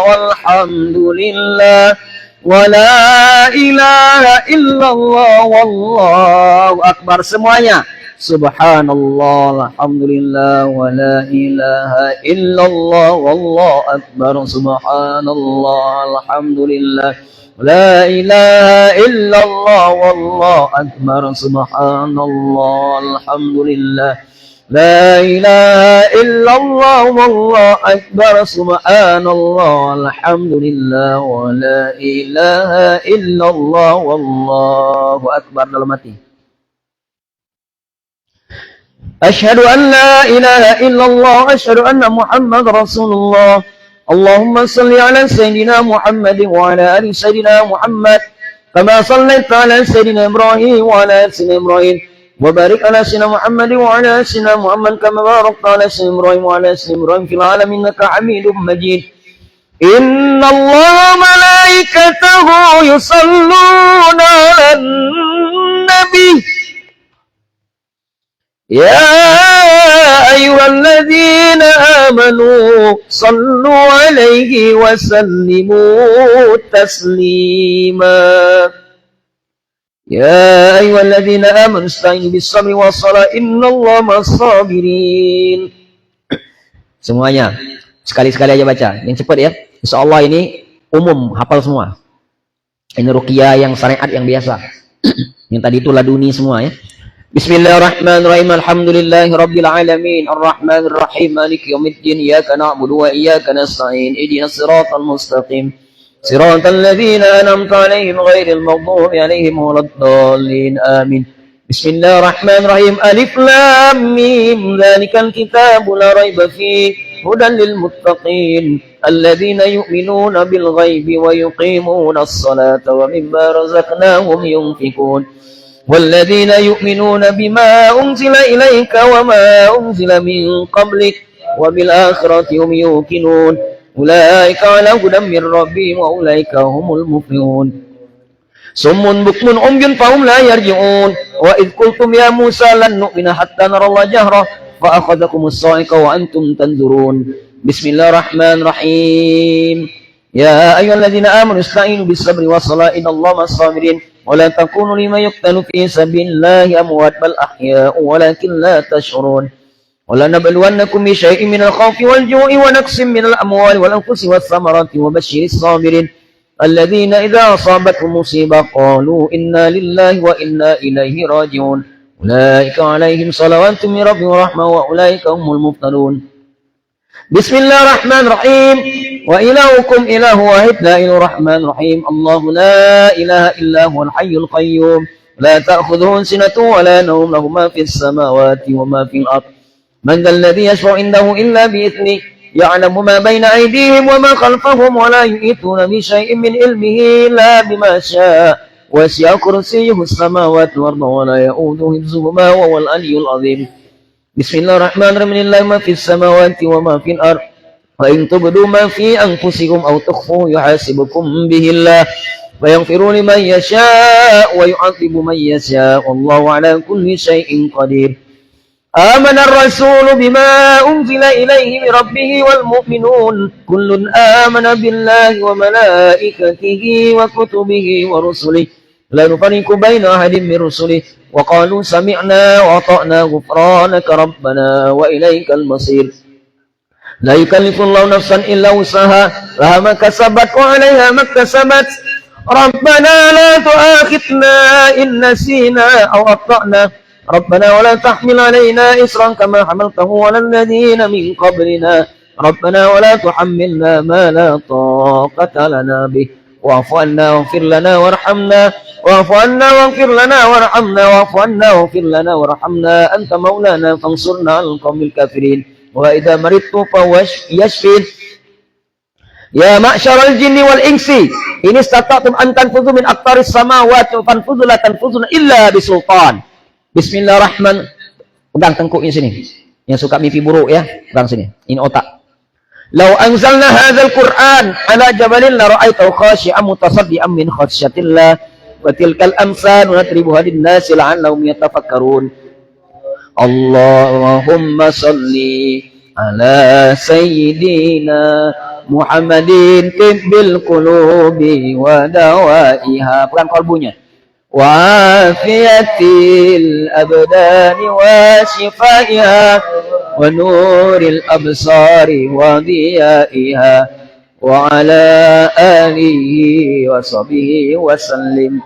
[SPEAKER 1] walhamdulillah wa la ilaha illallah wallahu akbar. Semuanya. Subhanallah alhamdulillah wa la ilaha illallah wallahu akbar. Subhanallah alhamdulillah la ilaha illallah wallahu akbar. Subhanallah alhamdulillah la ilaha illallah wallahu akbar. Subhanallah alhamdulillah wa la ilaha illallah wallahu akbar. Dalam hati. Asyhadu an la ilaha illallah, asyhadu anna Muhammad Rasulullah. Allahumma salli ala Sayyidina Muhammad wa ala ali Sayyidina Muhammad kama sallaita ala Sayyidina Ibrahim wa ala ali Sayyidina Ibrahim wa barik ala Sayyidina Muhammad wa ala ali Sayyidina Muhammad kama barakta ala Sayyidina Ibrahim wa ala ali Sayyidina Ibrahim fil alamin innaka Hamidum Majid. Inna Allah malaikatahu yusalluna ala nabi Ya ayyuhalladzina amanu sallu alaihi wa sallimu taslima. Ya ayyuhalladzina amanu ista'inu bis-sabri was-salah innallaha ma'as-sabirin. Semuanya sekali-sekali aja baca, yang cepat ya. Insyaallah ini umum, hafal semua. Ini ruqyah yang syariat yang biasa. Yang tadi itu laduni semua ya. Bismillahirrahmanirrahim. Alhamdulillahi rabbil alamin. Arrahmanir rahim. Maliki yaumiddin. Iyyaka na'budu wa iyyaka nasta'in. Ihdinas siratal mustaqim. Siratal ladzina an'amta 'alaihim ghairil maghdubi 'alaihim waladdallin. Amin. Bismillahirrahmanirrahim. Alif lam mim. Dzalikal kitabu la raiba fihi hudan lil muttaqin. Alladzina yu'minuna bil ghaibi wa yuqimuna as-salata wa mimma razaqnahum yunfiqun. والذين يؤمنون بما أنزل إليك وما أنزل من قبلك وبالآخرة هم يوقنون أولئك على هدى من ربهم وأولئك هم المفلحون صم بكم عمي فهم لا يرجعون وإذ قلتم يا موسى لن نؤمن حتى نرى الله جهرة فأخذكم الصاعقة وأنتم تنظرون بسم الله الرحمن الرحيم يا أيها الذين آمنوا استعينوا بالصبر والصلاة إن الله مع الصابرين ولا تكونوا لمن يقتل في سبيل الله أموات بل أحياء ولكن لا تشعرون ولنبلونكم بشيء من الخوف والجوع ونقص من الأموال والأنفس والثمرات وبشر الصابرين الذين إذا أصابتهم مصيبة قالوا إنا لله وإنا إليه راجعون أولئك عليهم صلوات من ربهم ورحمة وأولئك هم المفضلون بسم الله الرحمن الرحيم وإلهكم إله واحد لا إله الرحمن الرحيم الله لا إله إلا هو الحي القيوم لا تأخذه سنة ولا نوم له ما في السماوات وما في الأرض من ذا الذي يشفع عنده إلا بإذنه يعلم ما بين أيديهم وما خلفهم ولا يؤتون بشيء من علمه إلا بما شاء وسع كرسيه السماوات والأرض ولا يؤوده حفظهما وهو العلي العظيم بسم الله الرحمن الرحيم لله ما في السماوات وما في الأرض وإن تبدوا ما في أنفسكم أو تخفوه يحاسبكم به الله ويغفر لمن يشاء ويعذب من يشاء والله على كل شيء قدير آمن الرسول بما أنزل إليه من ربه والمؤمنون كل آمن بالله وملائكته وكتبه ورسله لا نفرق بين أحد من رسله وقالوا سمعنا وأطعنا غفرانك ربنا وإليك المصير لا يكلف الله نفسا إلا وسعها لها ما كسبت وعليها ما اكتسبت ربنا لا تؤاخذنا إن نسينا أو أخطأنا ربنا ولا تحمل علينا إصرا كما حملته على الذين من قبلنا ربنا ولا تحملنا ما لا طاقة لنا به واعف عنا واغفر لنا وارحمنا واعف عنا واغفر لنا وارحمنا واعف عنا واغفر لنا وارحمنا أنت مولانا فانصرنا على القوم الكافرين وإذا مرضت فهو يشفين يا معشر الجن والإنس إن استطعتم أن تنفذوا من أقطار السماوات فانفذوا لا تنفذون إلا بسلطان Bismillahirrahmanirrahim. Pegang tengkuknya sini. Yang suka mimpi buruk ya, pegang sini. Ini otak. Lau anzalna hadzal Qur'an ala jabalin la ra'aitahu khashi'an mutasaddian min khasyatillah wa tilkal amsal nadribuha lin-nasi la'allahum yatafakkarun. Allahumma salli ala sayyidina Muhammadin tibbil qulubi wa dawaiha. Bukan kalbunya. Wa afiyatil abdani wa shifaiha wa nuril absari wa diyaiha wa ala alihi wa sahbihi wa sallim.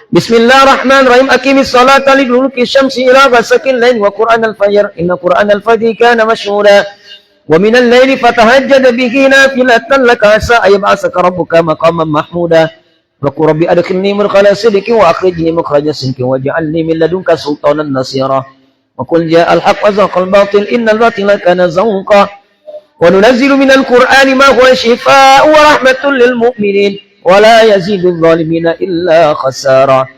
[SPEAKER 1] Bismillahirrahmanirrahim. Aqimis salata liduluki syamsi ila ghasaqil lail wa qur'anal fajr inna qur'anal fajri kana mashhuda wa minal laili fatahajjad bihi nafilatan laka asa ayyab'asaka rabbuka maqaman mahmuda wa qur rabbi adkhilni mudkhala sidqin wa akhrijni mukhraja sidqin waj'alni min ladunka sultanan nasira wa qul ja'al haqq wa zaqal batil innal batila kana zahuqa wa nunazzilu minal qur'ani ma huwa shifaa'un wa rahmatun lil mu'minin ولا يزيد الظالمين إلا خسارا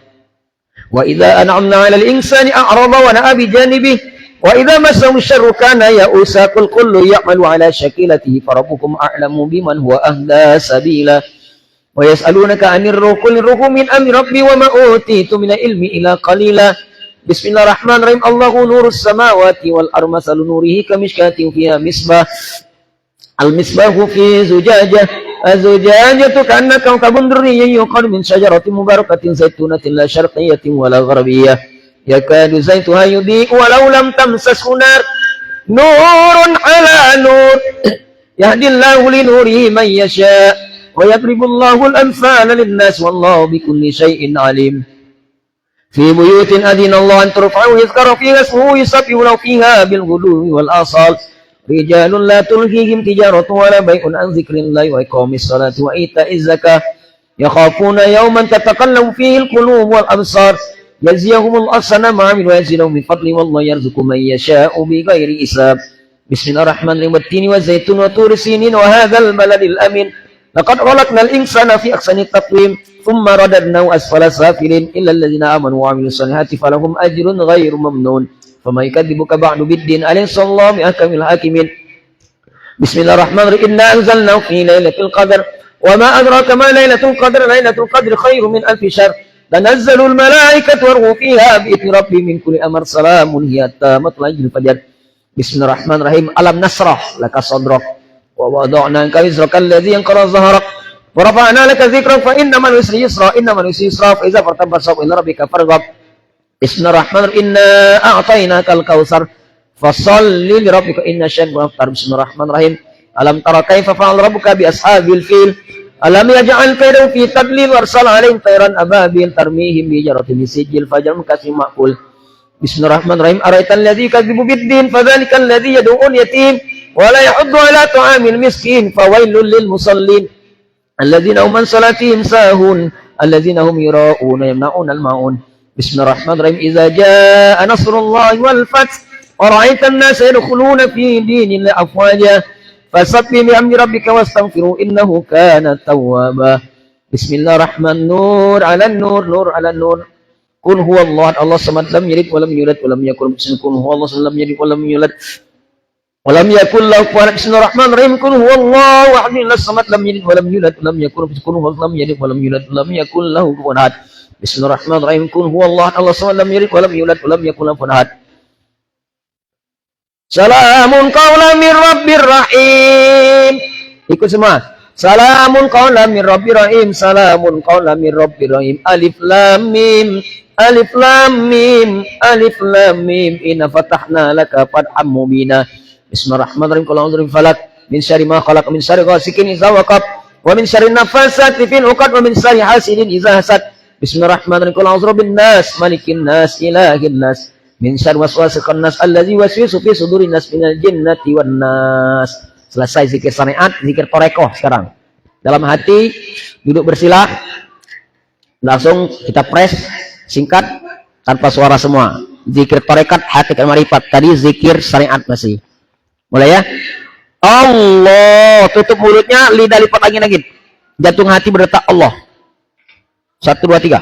[SPEAKER 1] وإذا أنعمنا على الإنسان أعرض ونأى بجانبه وإذا مسه الشر كان يئوسا قل كل يعمل على شكلته فربكم أعلم بمن هو أهدى سبيلا ويسألونك عن الروح قل الروح من أمر ربي وما أوتيت من العلم إلا قليلا بسم الله الرحمن الرحيم الله نور السماوات والأرض مثل نوره كمشكاة فيها مصباح المصباح في زجاجة الزجاجة كأنها كوكب دري يوقد من شجرة مباركة زيتونة لا شرقية ولا غربية يكاد زيتها يضيء ولو لم تمسسه نار نور على نور يهدي الله لنوره من يشاء ويضرب الله الأمثال للناس والله بكل شيء عليم في بيوت أذن الله أن ترفع ويذكر فيها اسمه يسبح له فيها بالغدو والآصال رجال لا تلهيهم تجارة ولا بيع عن ذكر الله وإقام الصلاة وإيتاء الزكاة يخافون يوما تتقلب فيه القلوب والأبصار يجزيهم الله أحسن ما عملوا ويزيدهم من فضله والله يرزق من يشاء بغير حساب بسم الله الرحمن الرحيم والتين والزيتون وطور سينين وهذا البلد الأمين لقد خلقنا الإنسان في أحسن التقويم ثم رددناه أسفل سافلين إلا الذين آمنوا وعملوا الصالحات فلهم أجر غير ممنون فما يكذبك بعد بالدين أليس الله بأحكم الحاكمين بسم الله الرحمن الرحيم إنا أنزلناه في ليلة القدر وما أدراك ما ليلة القدر ليلة القدر خير من ألف شهر تنزل الملائكة والروح فيها بإذن ربهم من كل أمر سلام هي حتى مطلع الفجر بسم الله الرحمن الرحيم ألم نشرح لك صدرك ووضعنا عنك وزرك الذي ينقض ظهرك ورفعنا لك ذكرك فإن مع العسر يسرا إن مع العسر يسرا فإذا فرغت فانصب إلى ربك فارغب بسم الله الرحمن الرحيم إنا أعطيناك الكوثر فصل لربك إن شانئك أبتر بسم الله الرحمن الرحيم ألم ترى كيف فعل ربك بأصحاب الفيل ألم يجعل كيدهم في تضليل وأرسل عليهم طيرا أبابيل ترميهم بحجارة من سجيل فجعلهم كعصف مأكول بسم الله الرحمن الرحيم أرأيت الذي يكذب بالدين فذلك الذي يدعو اليتيم ولا يحض على طعام المسكين فويل للمصلين الذين هم عن صلاتهم ساهون الذين هم يراءون يمنعون الماعون بسم الله الرحمن الرحيم إذا جاء نصر الله والفتح ورأيت الناس يدخلون في دين الله أفواجا فسبح بحمد ربك واستغفره إنه كان توابا بسم الله الرحمن نور على النور نور على النور قل هو الله الله الصمد لم يلد ولم يولد ولم يكن له كفوا أحد هو الله لم يلد ولم يولد ولم يكن له كفوا أحد بسم الله الرحمن الرحيم قل هو الله أحد الصمد لم يلد ولم يولد ولم يكن له كفوا أحد لم يلد ولم يولد ولم يكن له كفوا أحد بسم الله الرحمن الرحيم قل هو الله الله الصمد لم يلد ولم يولد ولم يكن له كفوا أحد Salamun qawlan min rabbir rahim. Ikut semua. Salamun qawlan min rabbir rahim. Salamun qawlan min rabbir rahim. Alif lam mim. Alif lam mim. Alif lam mim. Inna fatahna laka fathan mubina. Bismillahirrahmanirrahim. Qul a'udzu birabbil falaq min syarri ma khalaq min syarri ghasikin idza waqab wa min syarri nafasati fil 'uqad wa min syarri hasidin idza hasad. Bismillahirrahmanirrahim. Qul a'udzu birabbin nas malikin nas ilahin nas. Min syarri waswasil khannas allazi waswisu fi sudurin nas minal jinnati wan nas. Selesai zikir syariat, zikir torekoh sekarang. Dalam hati duduk bersila, langsung kita press singkat tanpa suara semua. Zikir torekat hakikat marifat. Tadi zikir syariat masih. Mulai ya. Allah, tutup mulutnya, lidah lipat angin-angin. Jantung hati berdetak Allah. 1 2 3.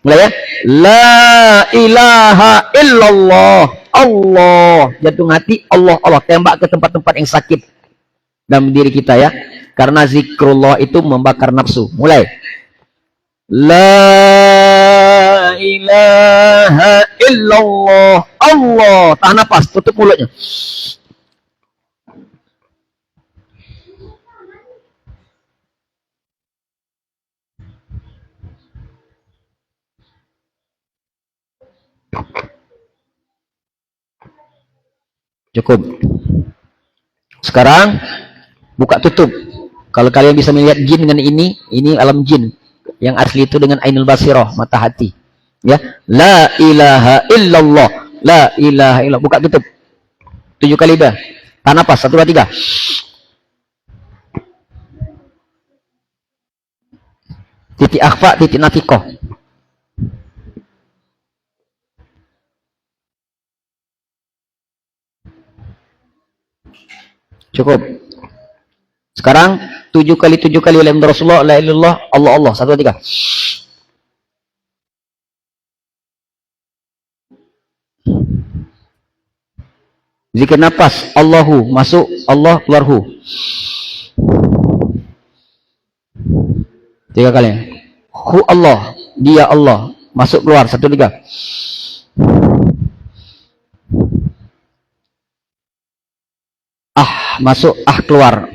[SPEAKER 1] Mulai ya. La ilaha illallah. Allah. Jantung hati Allah. Allah. Tembak ke tempat-tempat yang sakit. dalam diri kita ya. Karena zikrullah itu membakar nafsu. Mulai. La ilaha illallah. Allah. Tahan nafas, tutup mulutnya. Cukup. Sekarang buka tutup. Kalau kalian bisa melihat jin dengan ini alam jin. Yang asli itu dengan ainul basirah, mata hati. Ya, la ilaha illallah. La ilaha illallah. Buka tutup. 7 kali dah. Tahan nafas. 1 2 3. Titik akhfa, titik nafikoh. Cukup. Sekarang 7 kali la ilaha Rasulullah, la ilallah, Allah Allah. 1 2 3. Zikir nafas, Allahu masuk, Allah keluar hu. 3 kali. Hu Allah, dia Allah, masuk keluar. 1 3. Ah masuk, ah keluar.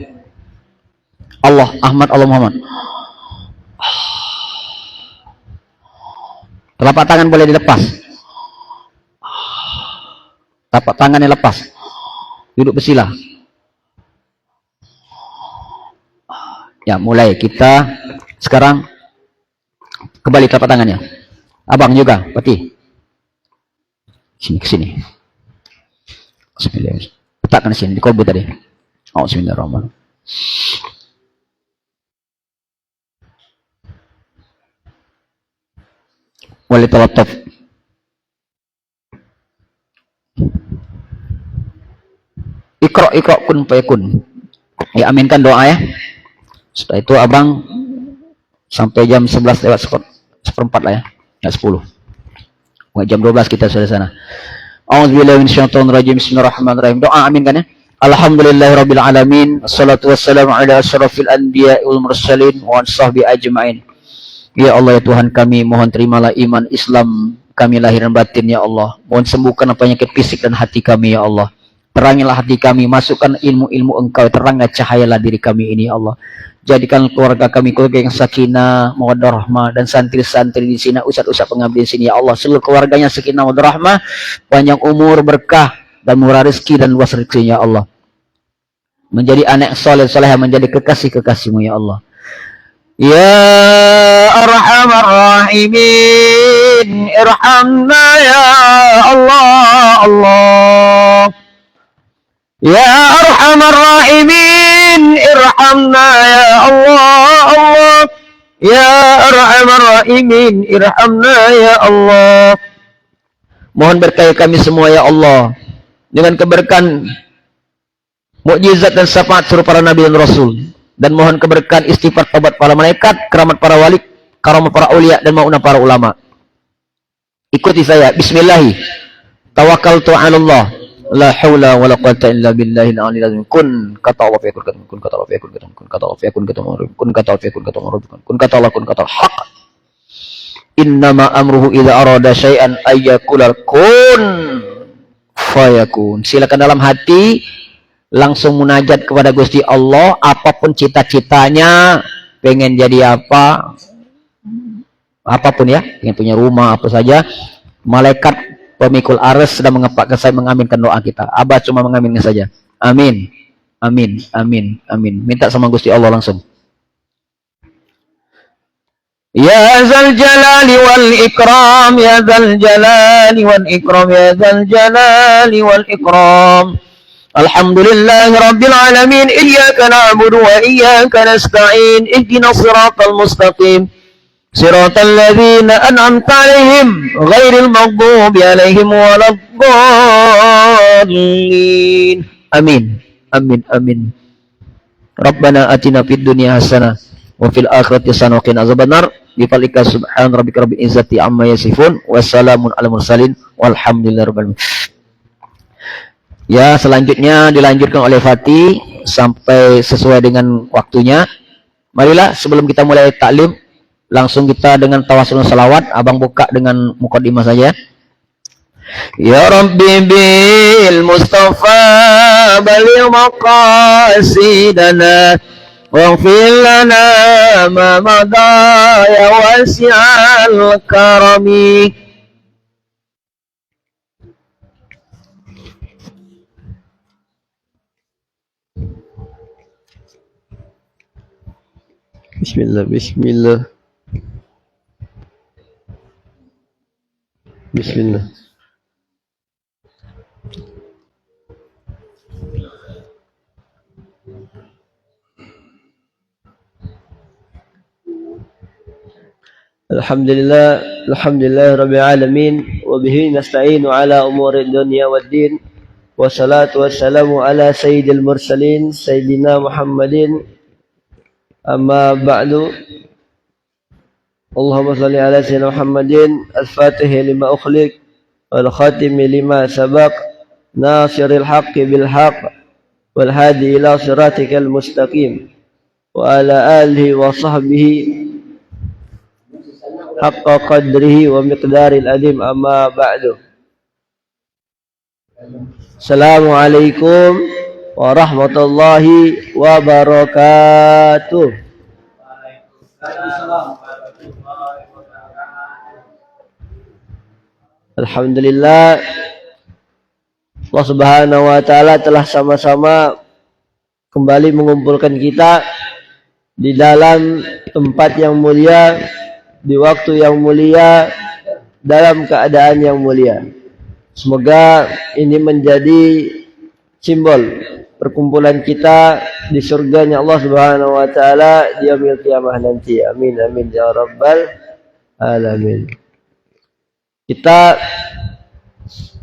[SPEAKER 1] Allah Ahmad, Allah Muhammad. Telapak tangan boleh dilepas. Telapak tangannya lepas. Duduk bersila. Ya, mulai kita sekarang kembali telapak tangannya. Abang juga, Pati. Sini ke sini. Bismillah. Letakkan di sini di kolbu tadi. Oh, bismillahirrahmanirrahim. Walitalattaf. Ikra kun fayakun. Ya, aminkan doa ya. Setelah itu abang sampai jam 11 lewat seperempat lah ya. Ya 10. Jam 12 kita sudah sana. A'udzubillahi minasyaitonirrajim. Bismillahirrahmanirrahim. Doa aminkan ya. Alhamdulillahirabbil alamin. Wassalatu wassalamu ala asyrafil anbiya'i wal mursalin wa sahbi ajmain. Ya Allah ya Tuhan kami, mohon terimalah iman Islam kami lahir dan batin ya Allah. Mohon sembuhkan penyakit fisik dan hati kami ya Allah. Terangilah hati kami, masukkan ilmu-ilmu Engkau, teranglah cahayalah diri kami ini ya Allah. Jadikan keluarga kami keluarga yang sakinah, mawaddah rahmah, dan santri-santri di sini, ustaz-ustaz pengabdi di sini ya Allah. Seluruh keluarganya sakinah, mawaddah rahmah, panjang umur, berkah dan murah rezeki dan luas rezeki ya Allah. Menjadi anak soleh solehah, menjadi kekasih-kekasih-Mu ya Allah. Ya Arhamar Rahimin, irhamna ya Allah Allah. Ya Arhamar Rahimin, irhamna ya Allah Allah. Ya Arhamar Rahimin, irhamna ya Allah. Mohon berkahi kami semua ya Allah dengan keberkahan mukjizat dan syafaat suruh para nabi dan rasul, dan mohon keberkahan istighfar taubat para malaikat, keramat para wali, karamat para aulia, dan maunah para ulama. Ikuti saya. Bismillahi tawakkaltu 'ala Allah. La haula wala quwwata illa billahil aliyil azim. Kun kata Allah fayakun kata kun kata Allah fayakun kata kun kata Allah fayakun kata kun kata Allah fayakun kata kun kata Allah kun kata haq. Innama amruhu idza arada syai'an ayyakula kun fayakun. Silakan dalam hati langsung munajat kepada Gusti Allah, apapun cita-citanya, pengen jadi apa, apapun ya, pengen punya rumah apa saja, malaikat pemikul arsy sedang mengepakkan saya mengaminkan doa kita. Abah cuma mengaminkan saja. Amin. Amin. Amin. Amin. Minta sama Gusti Allah langsung. Ya Dzal Jalali wal Ikram, ya Dzal Jalali wal Ikram, ya Dzal Jalali wal Ikram. Alhamdulillahi Rabbil Alamin. Iyyaka na'budu wa iyyaka nasta'in. Ihdinas siratal mustaqim. Siratal ladzina an'amta 'alaihim ghairil maghdubi 'alaihim waladdallin. Amin. Amin. Amin. Rabbana atina fid dunya hasanah wa fil akhirati hasanah wa qina azabannar. Bi fadlika subhan rabbika rabbil izzati amma yasifun wa salamun alal mursalin walhamdulillahi rabbil alamin. Ya, selanjutnya dilanjutkan oleh Fatih. sampai sesuai dengan waktunya. Marilah sebelum kita mulai taklim, langsung kita dengan tawasul salawat. Abang buka dengan mukadimah saja. Ya Rabbi bil Mustafa baligh maqasidana waghfir lana ma madha ya wasi'al karami. Bismillah, bismillah. Bismillah. Alhamdulillah rabbil alamin wa bihi nasta'inu ala umuri dunya waddin wassalatu wassalamu ala sayyidil mursalin sayyidina Muhammadin. Amma ba'du. Allahumma salli ala sayyidina Muhammadin al-fatihi lima ukhliq wal khatimi lima sabaq nasiril haqqi bil haqq wal hadi ila siratikal mustaqim wa ala alihi wa sahbihi haqqa qadrihi wa miqdaril adim. Amma ba'du. Assalamualaikum warahmatullahi wabarakatuh. Alhamdulillah, Allah Subhanahu wa taala telah sama-sama kembali mengumpulkan kita di dalam tempat yang mulia, di waktu yang mulia, dalam keadaan yang mulia. Semoga ini menjadi simbol perkumpulan kita di surganya Allah Subhanahu wa taala di yaumil qiyamah nanti. Amin amin ya rabbal alamin. Kita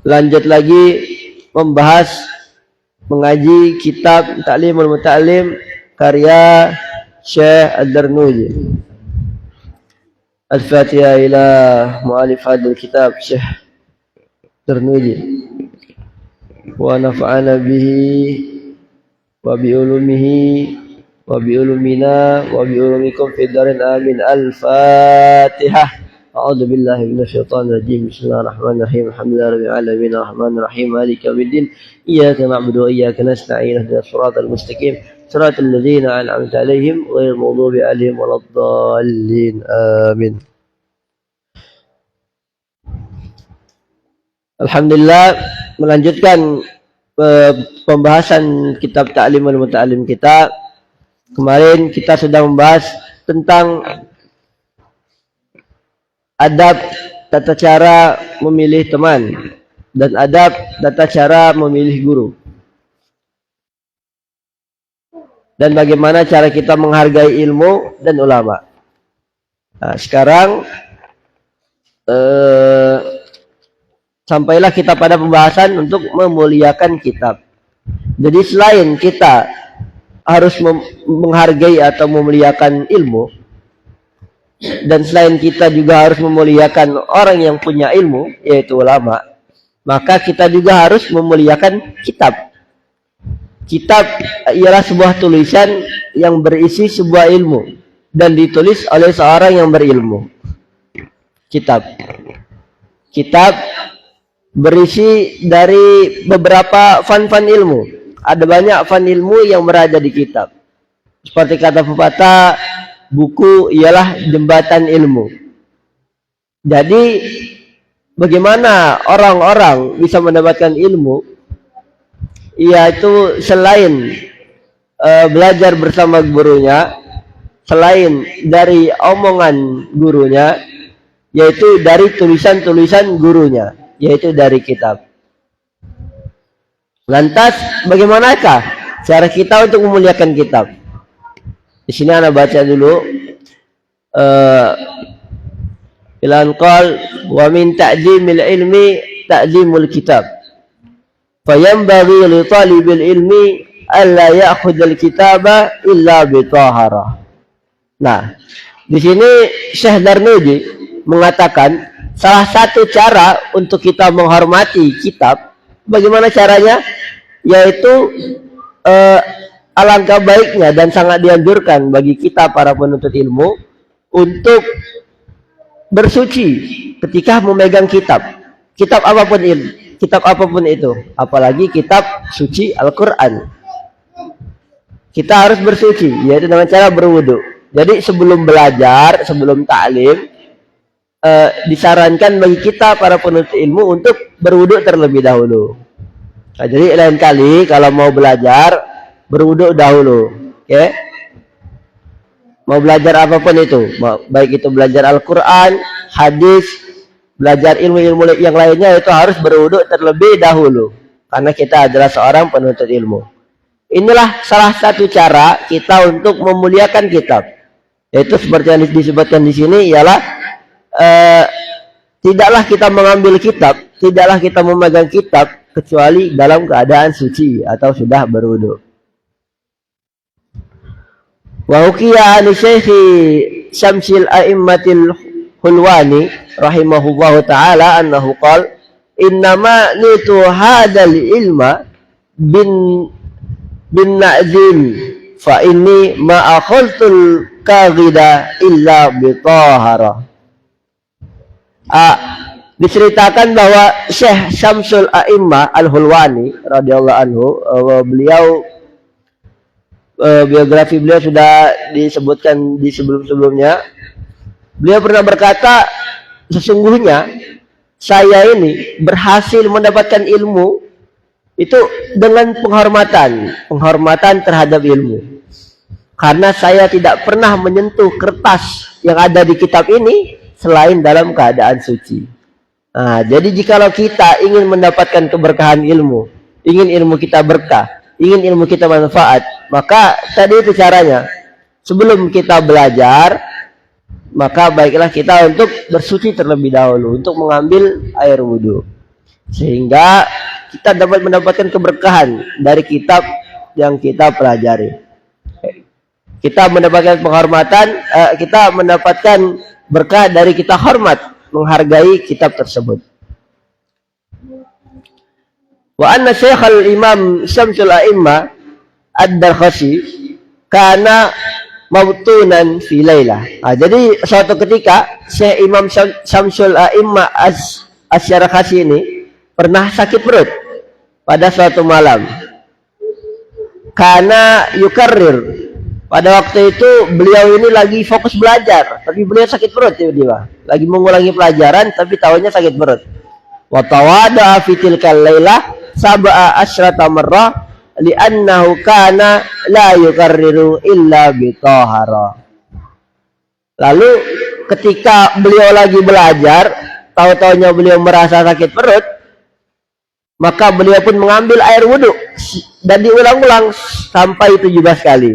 [SPEAKER 1] lanjut lagi membahas mengaji kitab Ta'limul Muta'allim karya Syekh Ad-Darnuji. Al-Fatihah ila mu'alif hadal kitab Syekh Darnuji. Wa nafa'ana bihi wa bi ulumihi wa bi ulumina wa bi ulumikum fid darin amin. Al-Fatihah. A'udzu billahi minasy syaithanir rajim. Bismillahirrahmanirrahim. Alhamdulillahirabbil alamin arrahmanir rahim maliki yaumiddin. Iyyaka na'budu wa iyyaka nasta'in. Ihdinas siratal mustaqim. Siratal ladzina an'amta 'alaihim ghairil maghdubi 'alaihim waladdallin. Amin. Alhamdulillah, melanjutkan pembahasan kitab Ta'limul Muta'allim kita. Kemarin kita sudah membahas tentang adab tata cara memilih teman dan adab tata cara memilih guru. Dan bagaimana cara kita menghargai ilmu dan ulama. Nah, sekarang sampailah kita pada pembahasan untuk memuliakan kitab. Jadi selain kita harus menghargai atau memuliakan ilmu, dan selain kita juga harus memuliakan orang yang punya ilmu, yaitu ulama, maka kita juga harus memuliakan kitab. Kitab ialah sebuah tulisan yang berisi sebuah ilmu dan ditulis oleh seorang yang berilmu. Kitab berisi dari beberapa fan-fan ilmu. Ada banyak fan ilmu yang berada di kitab. Seperti kata pepatah, buku ialah jembatan ilmu. Jadi bagaimana orang-orang bisa mendapatkan ilmu? Yaitu selain belajar bersama gurunya, selain dari omongan gurunya, yaitu dari tulisan-tulisan gurunya, yaitu dari kitab. Lantas bagaimanakah cara kita untuk memuliakan kitab? Di sini ana baca dulu. Ilan qal wa min ta'zimil ilmi ta'zimul kitab. Fayanbaghi li talibil ilmi alla ya'khudhal kitaba illa bi taharah. Nah, di sini Syekh Darnuji mengatakan salah satu cara untuk kita menghormati kitab, bagaimana caranya? Yaitu
[SPEAKER 2] alangkah baiknya dan sangat dianjurkan bagi kita para penuntut ilmu untuk bersuci ketika memegang kitab. Kitab apapun itu, apalagi kitab suci Al-Qur'an. Kita harus bersuci, yaitu dengan cara berwudu. Jadi sebelum belajar, sebelum ta'lim, disarankan bagi kita para penuntut ilmu untuk berwudu terlebih dahulu. Nah, jadi lain kali kalau mau belajar, berwudu dahulu. Oke? Mau belajar apapun itu, baik itu belajar Al-Qur'an, hadis, belajar ilmu-ilmu yang lainnya, itu harus berwudu terlebih dahulu. Karena kita adalah seorang penuntut ilmu. Inilah salah satu cara kita untuk memuliakan kitab. Yaitu seperti yang disebutkan di sini ialah tidaklah kita mengambil kitab, tidaklah kita memegang kitab kecuali dalam keadaan suci atau sudah berwudu. Wa hukiya an Syekhi Syamsil A'immatil Hulwani rahimahullahu ta'ala annahu qala innama nutu hadal ilma bin na'zin fa inni ma akhaltul kaghida illa bitahara. Diceritakan bahwa Syekh Syamsul A'immah Al-Hulwani radhiyallahu anhu, beliau biografi beliau sudah disebutkan di sebelum-sebelumnya. Beliau pernah berkata, sesungguhnya saya ini berhasil mendapatkan ilmu itu dengan penghormatan terhadap ilmu. Karena saya tidak pernah menyentuh kertas yang ada di kitab ini selain dalam keadaan suci. Nah, jadi jikalau kita ingin mendapatkan keberkahan ilmu, ingin ilmu kita berkah, ingin ilmu kita manfaat, maka tadi itu caranya. Sebelum kita belajar, maka baiklah kita untuk bersuci terlebih dahulu, untuk mengambil air wudhu, sehingga kita dapat mendapatkan keberkahan dari kitab yang kita pelajari. Kita mendapatkan penghormatan, kita mendapatkan berkah dari kita hormat, menghargai kitab tersebut. Wa anna Syekh al-Imam Syamsul A'immah Ad-Darkhasi kana mautunan fi lailah. Jadi suatu ketika Syekh Imam Syamsul A'immah Asy-Syarkhasi ini pernah sakit perut pada suatu malam. Karena yukarrir, pada waktu itu beliau ini lagi fokus belajar, tapi beliau sakit perut tiba-tiba. Lagi mengulangi pelajaran tapi tahunya sakit perut. Wa tawada'a fi tilkal lailah sab'a asyrata marrah li'annahu kana la yukarriru illa bitahara. Lalu ketika beliau lagi belajar, tahu-tahunya beliau merasa sakit perut, maka beliau pun mengambil air wudhu dan diulang-ulang sampai 17 kali.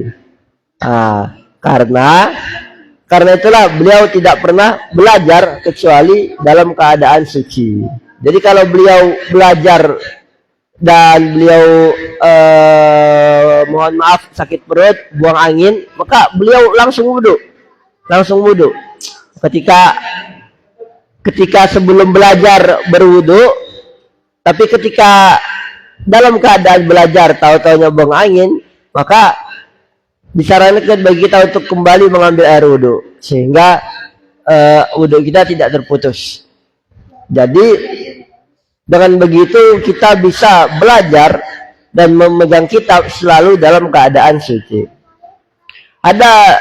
[SPEAKER 2] Karena itulah beliau tidak pernah belajar kecuali dalam keadaan suci. Jadi kalau beliau belajar dan beliau mohon maaf sakit perut, buang angin, maka beliau langsung wudhu. Ketika sebelum belajar berwudhu, tapi ketika dalam keadaan belajar tahu-tahunya buang angin, maka disarankan bagi kita untuk kembali mengambil air wudhu, sehingga wudhu kita tidak terputus. Jadi dengan begitu kita bisa belajar dan memegang kitab selalu dalam keadaan suci. Ada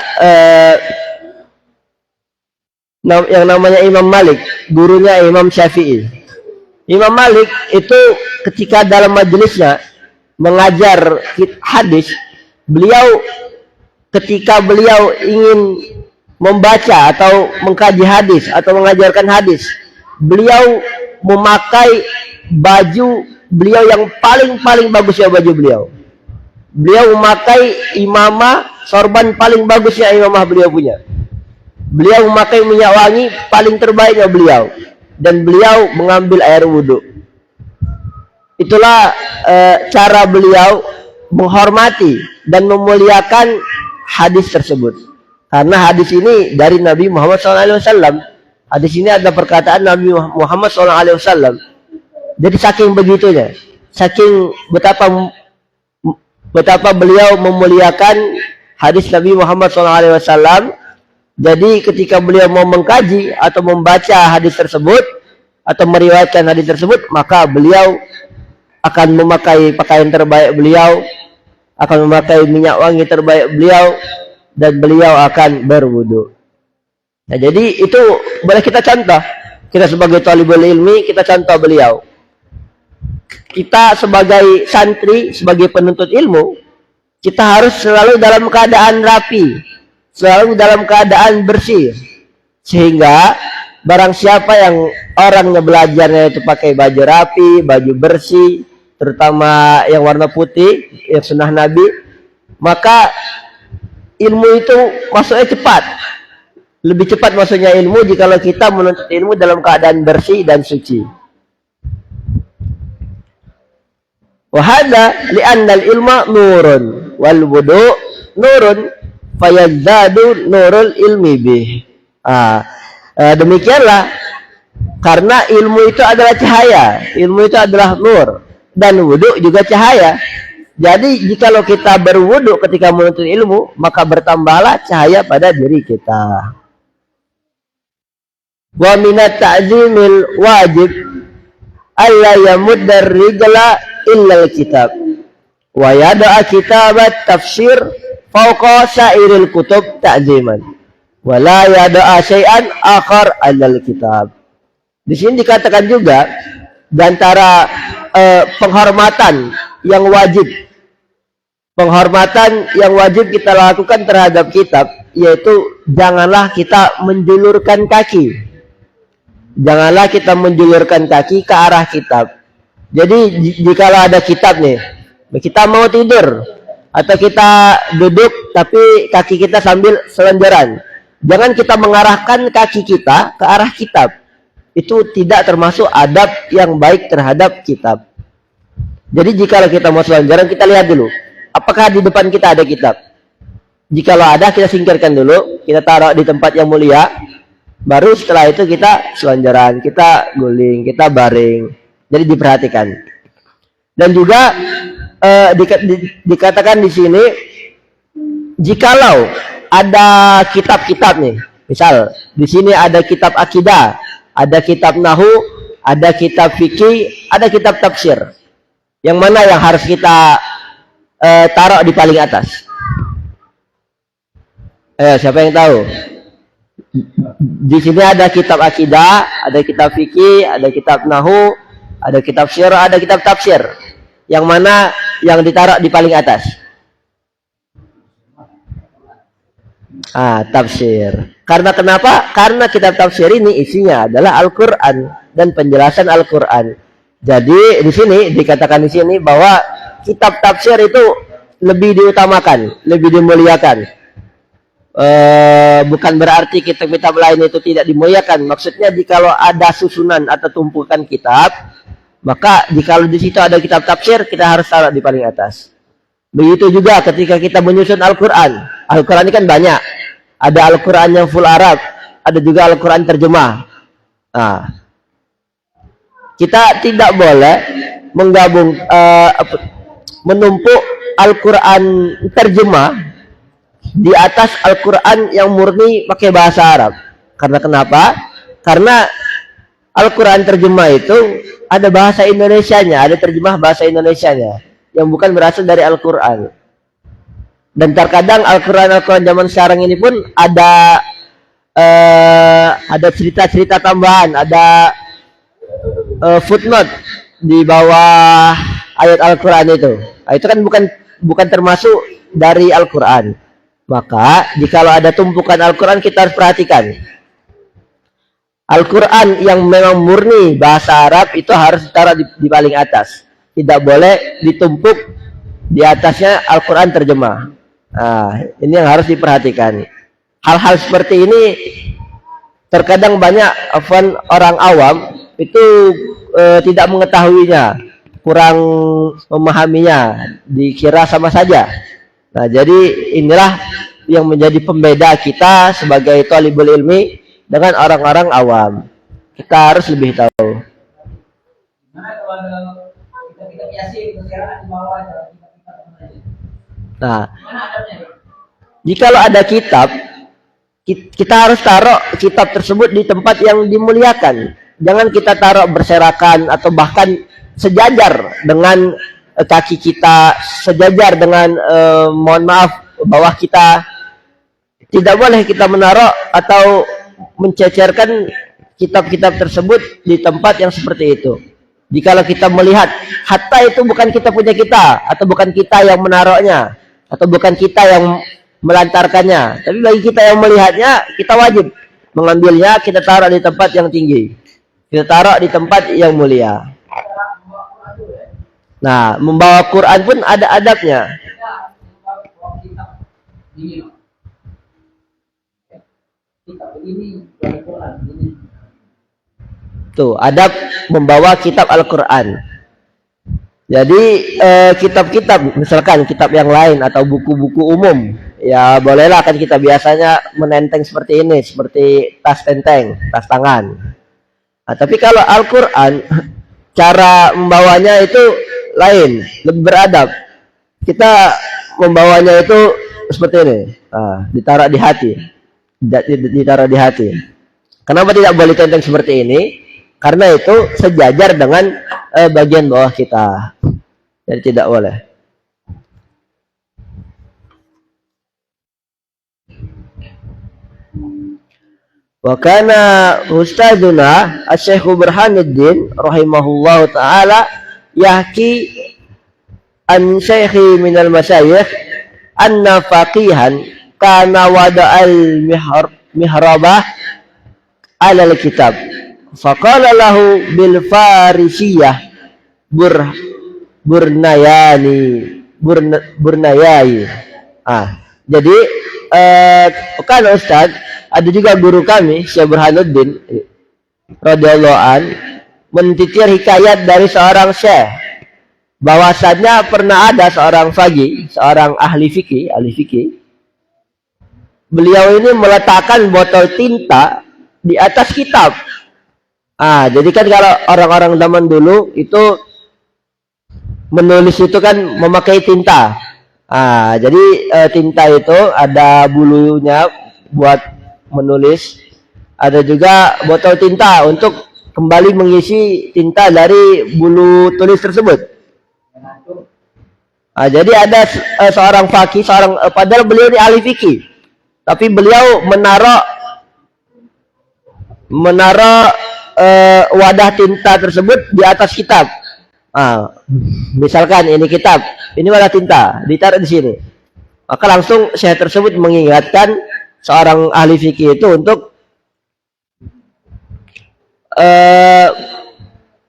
[SPEAKER 2] yang namanya Imam Malik, gurunya Imam Syafi'i. Imam Malik itu ketika dalam majelisnya mengajar hadis, ketika beliau ingin membaca atau mengkaji hadis atau mengajarkan hadis, beliau memakai baju beliau yang paling bagus ya, baju beliau. Beliau memakai imamah, sorban paling bagusnya imamah beliau punya. Beliau memakai minyak wangi paling terbaiknya beliau, dan beliau mengambil air wudhu. Itulah cara beliau menghormati dan memuliakan hadis tersebut. Karena hadis ini dari Nabi Muhammad SAW. Hadis ini ada perkataan Nabi Muhammad SAW. Jadi saking begitunya, saking betapa betapa beliau memuliakan hadis Nabi Muhammad SAW. Jadi ketika beliau mau mengkaji atau membaca hadis tersebut atau meriwayatkan hadis tersebut, maka beliau akan memakai pakaian terbaik beliau, akan memakai minyak wangi terbaik beliau, dan beliau akan berwudu. Nah, jadi itu boleh kita contoh. Kita sebagai talibul ilmi, kita contoh beliau. Kita sebagai santri, sebagai penuntut ilmu, kita harus selalu dalam keadaan rapi, selalu dalam keadaan bersih. Sehingga barang siapa yang orangnya belajarnya itu pakai baju rapi, baju bersih, terutama yang warna putih, yang sunnah Nabi, maka ilmu itu masuknya cepat. Lebih cepat masuknya ilmu jikalau kita menuntut ilmu dalam keadaan bersih dan suci. Wahada li'annal ilma nurun wal wudu nurun fayazdadu nurul ilmi bih. Demikianlah, karena ilmu itu adalah cahaya, ilmu itu adalah nur, dan wudu juga cahaya. Jadi jikalau kita berwudu ketika menuntut ilmu, maka bertambahlah cahaya pada diri kita. Wa minat ta'zimil wajib alla yamuddar rijla illa al-kitab wa yada'a kitabat tafsir fawqa sairil kutub ta'ziman wa la yada'a syai'an akhar alal kitab. Di sini dikatakan juga di antara penghormatan yang wajib, penghormatan yang wajib kita lakukan terhadap kitab, yaitu janganlah kita menjulurkan kaki. Janganlah kita menjulurkan kaki ke arah kitab. Jadi jikalau ada kitab nih, kita mau tidur atau kita duduk tapi kaki kita sambil selenjaran, jangan kita mengarahkan kaki kita ke arah kitab. Itu tidak termasuk adab yang baik terhadap kitab. Jadi jikalau kita mau selenjaran, kita lihat dulu apakah di depan kita ada kitab. Jikalau ada, kita singkirkan dulu, kita taruh di tempat yang mulia. Baru setelah itu kita selanjaran, kita guling, kita baring. Jadi diperhatikan. Dan juga dikatakan di sini, jikalau ada kitab-kitab nih, misal di sini ada kitab akidah, ada kitab nahu, ada kitab fikih, ada kitab tafsir. Yang mana yang harus kita taruh di paling atas? Siapa yang tahu? Di sini ada kitab akidah, ada kitab fikih, ada kitab nahu, ada kitab syirah, ada kitab tafsir. Yang mana yang ditaruh di paling atas? Tafsir. Karena kenapa? Karena kitab tafsir ini isinya adalah Al-Qur'an dan penjelasan Al-Qur'an. Jadi di sini dikatakan di sini bahwa kitab tafsir itu lebih diutamakan, lebih dimuliakan. Bukan berarti kitab-kitab lain itu tidak dimuliakan. Maksudnya jikalau ada susunan atau tumpukan kitab, maka jikalau di situ ada kitab tafsir, kita harus taruh di paling atas. Begitu juga ketika kita menyusun Al-Quran. Al-Quran ini kan banyak. Ada Al-Quran yang full Arab, ada juga Al-Quran terjemah. Kita tidak boleh menggabung, menumpuk Al-Quran terjemah di atas Al-Quran yang murni pakai bahasa Arab. Karena kenapa? Karena Al-Quran terjemah itu ada bahasa Indonesianya, ada terjemah bahasa Indonesianya yang bukan berasal dari Al-Quran. Dan terkadang Al-Quran zaman sekarang ini pun ada cerita-cerita tambahan, ada footnote di bawah ayat Al-Quran itu. Itu kan bukan termasuk dari Al-Quran. Maka jikalau ada tumpukan Al-Quran, kita harus perhatikan. Al-Quran yang memang murni bahasa Arab itu harus ditaruh di paling atas. Tidak boleh ditumpuk di atasnya Al-Quran terjemah. Ini yang harus diperhatikan. Hal-hal seperti ini terkadang banyak orang awam itu tidak mengetahuinya, kurang memahaminya, dikira sama saja. Nah, jadi inilah yang menjadi pembeda kita sebagai thalibul ilmi dengan orang-orang awam. Kita harus lebih tahu.
[SPEAKER 3] Gimana kalau ada kitab-kitab Yasin, sekarang di bawah ada kitab-kitab lain?
[SPEAKER 2] Nah, jikalau ada kitab, kita harus taruh kitab tersebut di tempat yang dimuliakan. Jangan kita taruh berserakan atau bahkan sejajar dengan kaki kita, sejajar dengan mohon maaf bawah kita. Tidak boleh kita menaruh atau mencecerkan kitab-kitab tersebut di tempat yang seperti itu. Jikalau kita melihat hatta itu bukan kita punya kita, atau bukan kita yang menaruhnya, atau bukan kita yang melantarkannya, tapi bagi kita yang melihatnya, kita wajib mengambilnya, kita taruh di tempat yang tinggi, kita taruh di tempat yang mulia. Nah, membawa Quran pun ada adabnya. Tuh, adab membawa kitab Al-Quran. Jadi kitab-kitab, misalkan kitab yang lain atau buku-buku umum, ya bolehlah kan kita biasanya menenteng seperti ini, seperti tas tenteng, tas tangan. Nah, tapi kalau Al-Quran, cara membawanya itu lain, lebih beradab. Kita membawanya itu seperti ini, ditaruh di hati, ditaruh di hati. Kenapa tidak boleh tenteng seperti ini? Karena itu sejajar dengan bagian bawah kita. Jadi tidak boleh. Wa kana ustadzuna Asy-Syaikh Burhanuddin rahimahullahu taala yahki an syekhi minal masyayikh anna faqihan kana wada'al mihrabah alal kitab faqala lahu bil farisiyah burnayai. Jadi kan Ustaz, ada juga guru kami Syekh Burhanuddin radhiyallahu an mentitir hikayat dari seorang syekh bahwasannya pernah ada seorang faqih, seorang ahli fikih. Beliau ini meletakkan botol tinta di atas kitab. Jadi kan kalau orang-orang zaman dulu itu menulis itu kan memakai tinta. Jadi tinta itu ada bulunya buat menulis, ada juga botol tinta untuk kembali mengisi tinta dari bulu tulis tersebut. Jadi ada seorang faqih, padahal beliau ini ahli fikih, tapi beliau menaruh wadah tinta tersebut di atas kitab. Misalkan ini kitab, ini wadah tinta, ditaruh di sini. Maka langsung syekh tersebut mengingatkan seorang ahli fikih itu untuk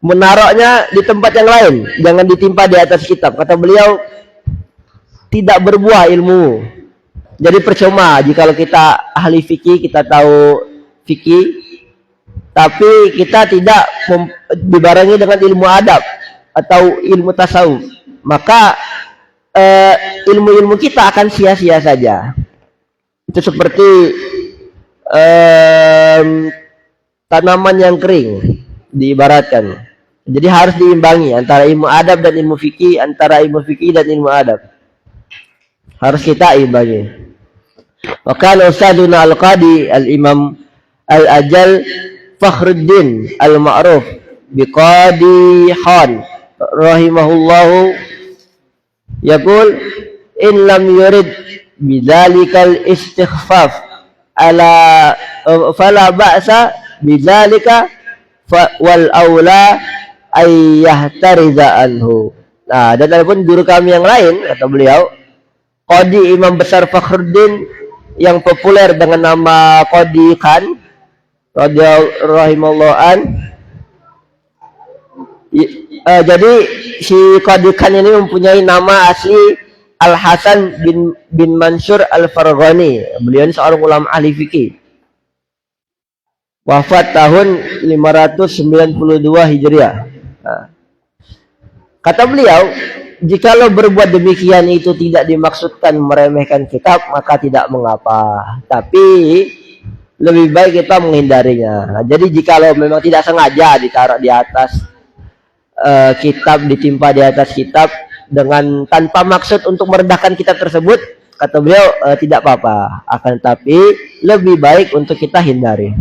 [SPEAKER 2] menaruhnya di tempat yang lain, jangan ditimpa di atas kitab. Kata beliau, tidak berbuah ilmu. Jadi percuma jika kita ahli fikih, kita tahu fikih, tapi kita tidak dibarengi dengan ilmu adab atau ilmu tasawuf, maka ilmu-ilmu kita akan sia-sia saja. Itu seperti tanaman yang kering diibaratkan. Jadi harus diimbangi antara ilmu adab dan ilmu fikih, antara ilmu fikih dan ilmu adab. Harus kita imbangi. Maka Ustadzuna Al-Qadi Al-Imam Al-Ajal Fakhruddin Al-Ma'ruf Biqadi Khan rahimahullahu yaqul in lam yurid bidzalikal istighfaf ala fala ba'sa bidzalika wal aula ay yahtariza anhu. Dan adapun guru kami yang lain, kata beliau, Qadi Imam Besar Fakhruddin yang populer dengan nama Qadi Khan radhiyallahu an. Jadi si Qadi Khan ini mempunyai nama asli Al Hasan bin Mansur Al Farghani. Beliau ini seorang ulama ahli fikih. Wafat tahun 592 Hijriah. Kata beliau, jikalau berbuat demikian itu tidak dimaksudkan meremehkan kitab, maka tidak mengapa. Tapi lebih baik kita menghindarinya. Jadi jikalau memang tidak sengaja ditaruh di atas kitab, ditimpa di atas kitab, dengan tanpa maksud untuk merendahkan kitab tersebut, kata beliau tidak apa-apa, akan tapi lebih baik untuk kita hindari.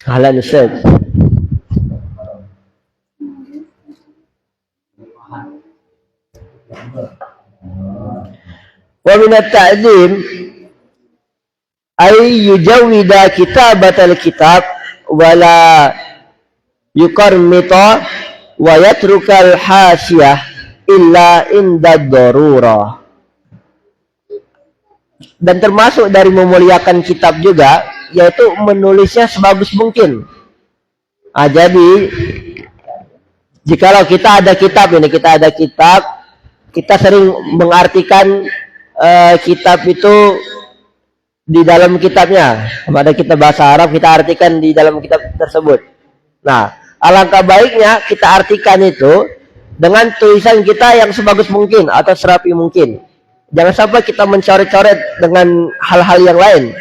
[SPEAKER 2] Halan Ustaz. Wa min at-ta'zim ay yujawwida kitabatal kitab wala yukarmita wa yatrukal hasiyah illa inda darurah. Dan termasuk dari memuliakan kitab juga, yaitu menulisnya sebagus mungkin. Jadi jikalau kita ada kitab ini, kita sering mengartikan kitab itu di dalam kitabnya. Ada kitab bahasa Arab, kita artikan di dalam kitab tersebut. Nah, alangkah baiknya kita artikan itu dengan tulisan kita yang sebagus mungkin atau serapi mungkin. Jangan sampai kita mencoret-coret dengan hal-hal yang lain.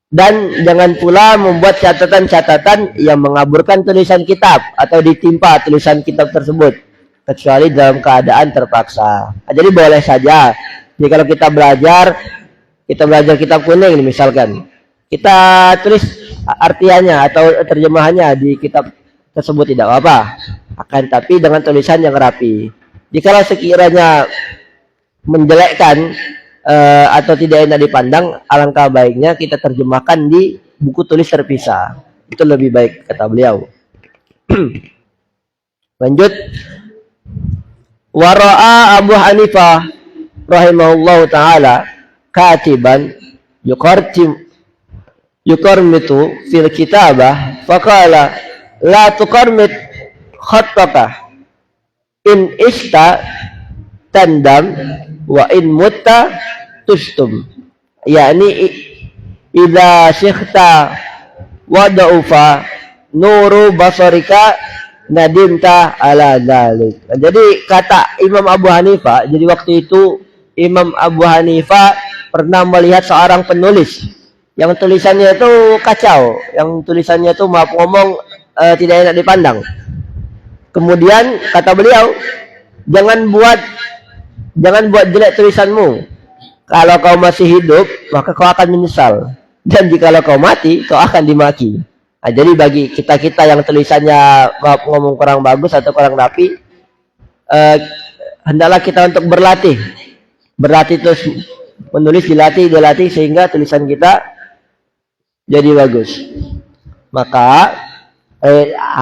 [SPEAKER 2] Dan jangan pula membuat catatan-catatan yang mengaburkan tulisan kitab atau ditimpa tulisan kitab tersebut, kecuali dalam keadaan terpaksa. Jadi boleh saja, jadi kalau kita belajar kitab kuning misalkan, kita tulis artiannya atau terjemahannya di kitab tersebut tidak apa-apa, akan tapi dengan tulisan yang rapi. Jikalau sekiranya menjelekkan atau tidak enak dipandang, alangkah baiknya kita terjemahkan di buku tulis terpisah. Itu lebih baik, kata beliau. Lanjut. Wara'a Abu Hanifah rahimahullahu ta'ala katiban yukarmitu fil kitabah faqala la tukarmit khattaka in ista tandam wa in mutta tustum, yakni idza syikhta wa da'ufa nuru basarika nadimta ala dzalik. Jadi kata Imam Abu Hanifah, jadi waktu itu Imam Abu Hanifah pernah melihat seorang penulis yang tulisannya itu kacau, yang tulisannya itu maaf ngomong tidak enak dipandang. Kemudian kata beliau, jangan buat jelek tulisanmu. Kalau kau masih hidup, maka kau akan menyesal. Dan jikalau kau mati, kau akan dimaki. Nah, jadi bagi kita-kita yang tulisannya ngomong kurang bagus atau kurang rapi, hendaklah kita untuk berlatih. Berlatih terus menulis, dilatih sehingga tulisan kita jadi bagus. Maka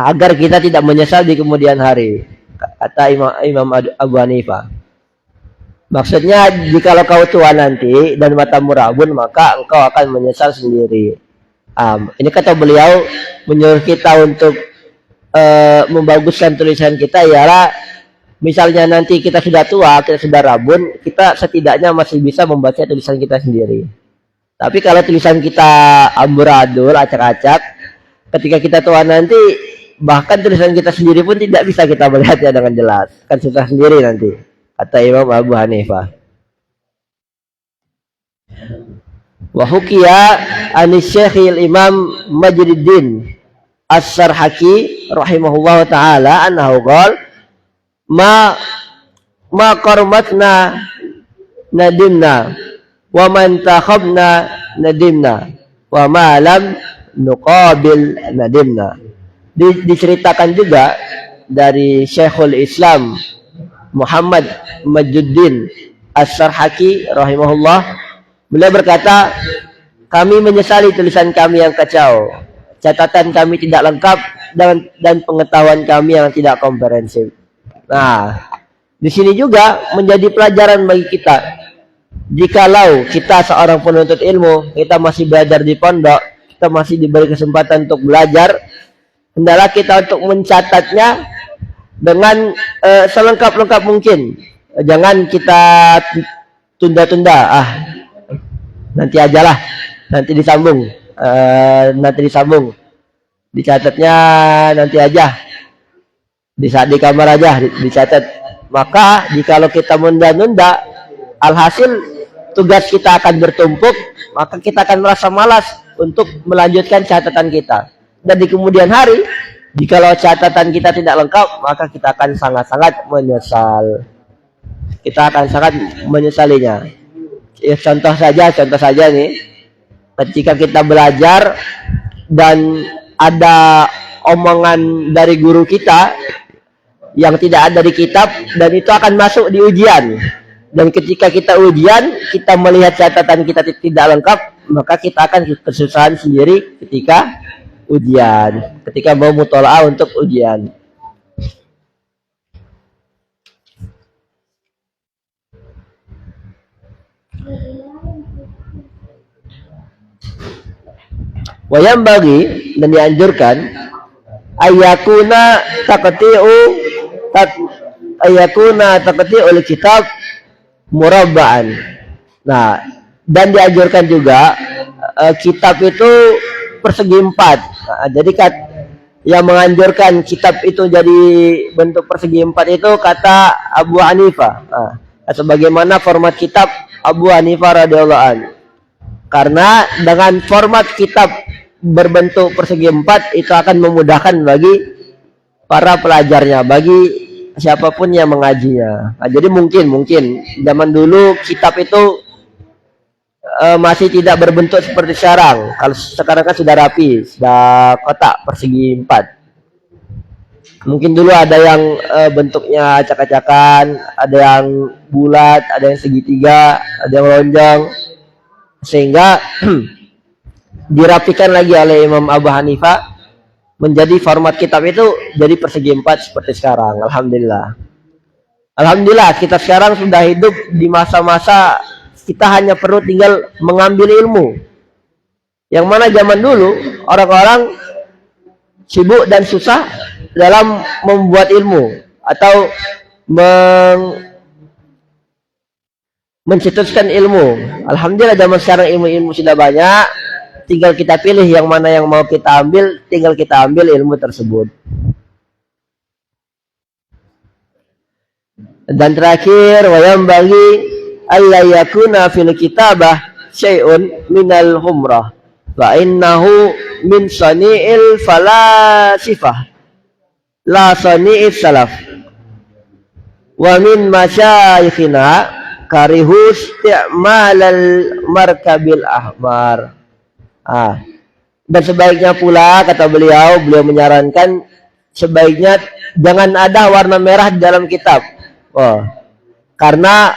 [SPEAKER 2] agar kita tidak menyesal di kemudian hari, kata Imam Abu Hanifah. Maksudnya, jikalau kau tua nanti dan matamu rabun, maka engkau akan menyesal sendiri. Ini kata beliau menyuruh kita untuk membaguskan tulisan kita, ialah misalnya nanti kita sudah tua, kita sudah rabun, kita setidaknya masih bisa membaca tulisan kita sendiri. Tapi kalau tulisan kita amburadul, acak-acak, ketika kita tua nanti, bahkan tulisan kita sendiri pun tidak bisa kita melihatnya dengan jelas. Kan susah sendiri nanti, kata Imam Abu Hanifah. Wa hukiya anis Syekhil Imam Majduddin As-Sarhaki rahimahullah ta'ala annahu qala ma qarmatna nadimna wa man takhabna nadimna wa ma lam nuqabil nadimna. Diceritakan juga dari Syekhul Islam Muhammad Majduddin As-Sarhaki rahimahullah, beliau berkata, kami menyesali tulisan kami yang kacau, catatan kami tidak lengkap, dan pengetahuan kami yang tidak komprehensif. Nah, di sini juga menjadi pelajaran bagi kita. Jikalau kita seorang penuntut ilmu, kita masih belajar di pondok, kita masih diberi kesempatan untuk belajar, hendaklah kita untuk mencatatnya dengan selengkap-lengkap mungkin. Jangan kita tunda-tunda, nanti ajalah, nanti disambung, dicatatnya nanti aja, di saat di kamar aja dicatat. Maka jikalau kita menunda-nunda, alhasil tugas kita akan bertumpuk, maka kita akan merasa malas untuk melanjutkan catatan kita. dan di kemudian hari, jikalau catatan kita tidak lengkap, maka kita akan sangat-sangat menyesal. Kita akan sangat menyesalinya. Ya, contoh saja nih, ketika kita belajar dan ada omongan dari guru kita yang tidak ada di kitab, dan itu akan masuk di ujian. Dan ketika kita ujian, kita melihat catatan kita tidak lengkap, maka kita akan kesusahan sendiri ketika ujian, ketika mau mutolaah untuk ujian. Wayam bagi, dan dianjurkan ayakuna takti'ul kitab murabba'an. Nah, dan dianjurkan juga kitab itu persegi 4. Nah, jadi yang menganjurkan kitab itu jadi bentuk persegi 4 itu kata Abu Hanifah. Nah, sebagaimana format kitab Abu Hanifah radhiyallahu anhu. Karena dengan format kitab berbentuk persegi 4 itu akan memudahkan bagi para pelajarnya, bagi siapapun yang mengajinya. Nah, jadi mungkin zaman dulu kitab itu masih tidak berbentuk seperti sekarang. Kalau sekarang kan sudah rapi, sudah kotak persegi 4. Mungkin dulu ada yang bentuknya acak-acakan, ada yang bulat, ada yang segitiga, ada yang lonjong, sehingga dirapikan lagi oleh Imam Abu Hanifah menjadi format kitab itu jadi persegi 4 seperti sekarang. Alhamdulillah kita sekarang sudah hidup di masa-masa kita hanya perlu tinggal mengambil ilmu. Yang mana zaman dulu orang-orang sibuk dan susah dalam membuat ilmu atau mencetuskan ilmu. Alhamdulillah zaman sekarang ilmu-ilmu sudah banyak, tinggal kita pilih yang mana yang mau kita ambil, tinggal kita ambil ilmu tersebut. Dan terakhir, wayam bagi alla yakuna fil kitabah syai'un minal humrah wa innahu min sani'il falasifah la sani'is salaf wa min masyayikhina karihus isti'malal markabil ahmar. Dan sebaiknya pula, kata beliau menyarankan sebaiknya jangan ada warna merah di dalam kitab. Karena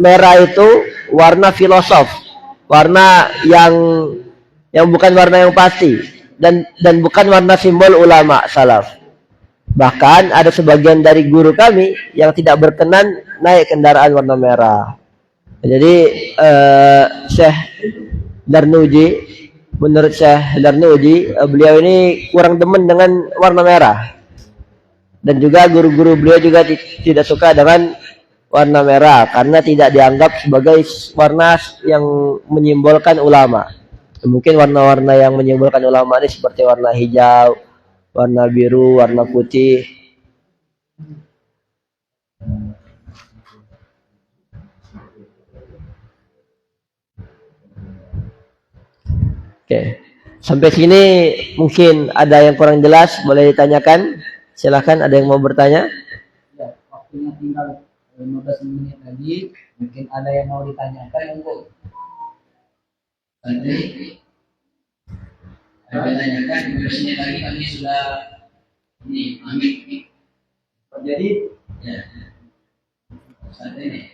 [SPEAKER 2] merah itu warna filosof, warna yang bukan warna yang pasti, dan bukan warna simbol ulama salaf. Bahkan ada sebagian dari guru kami yang tidak berkenan naik kendaraan warna merah. Jadi Syekh Darnuji, menurut Syekh Darnuji, beliau ini kurang demen dengan warna merah. Dan juga guru-guru beliau juga tidak suka dengan warna merah karena tidak dianggap sebagai warna yang menyimbolkan ulama. Mungkin warna-warna yang menyimbolkan ulama ini seperti warna hijau, warna biru, warna putih. Oke. Sampai sini mungkin ada yang kurang jelas, boleh ditanyakan. Silakan, ada yang mau bertanya?
[SPEAKER 3] Ya, waktunya tinggal 15 menit lagi. Mungkin ada yang mau ditanyakan, monggo. Nanti ada tanyakan 15 menit lagi kami sudah ini ambil. Jadi ya. Saat ini.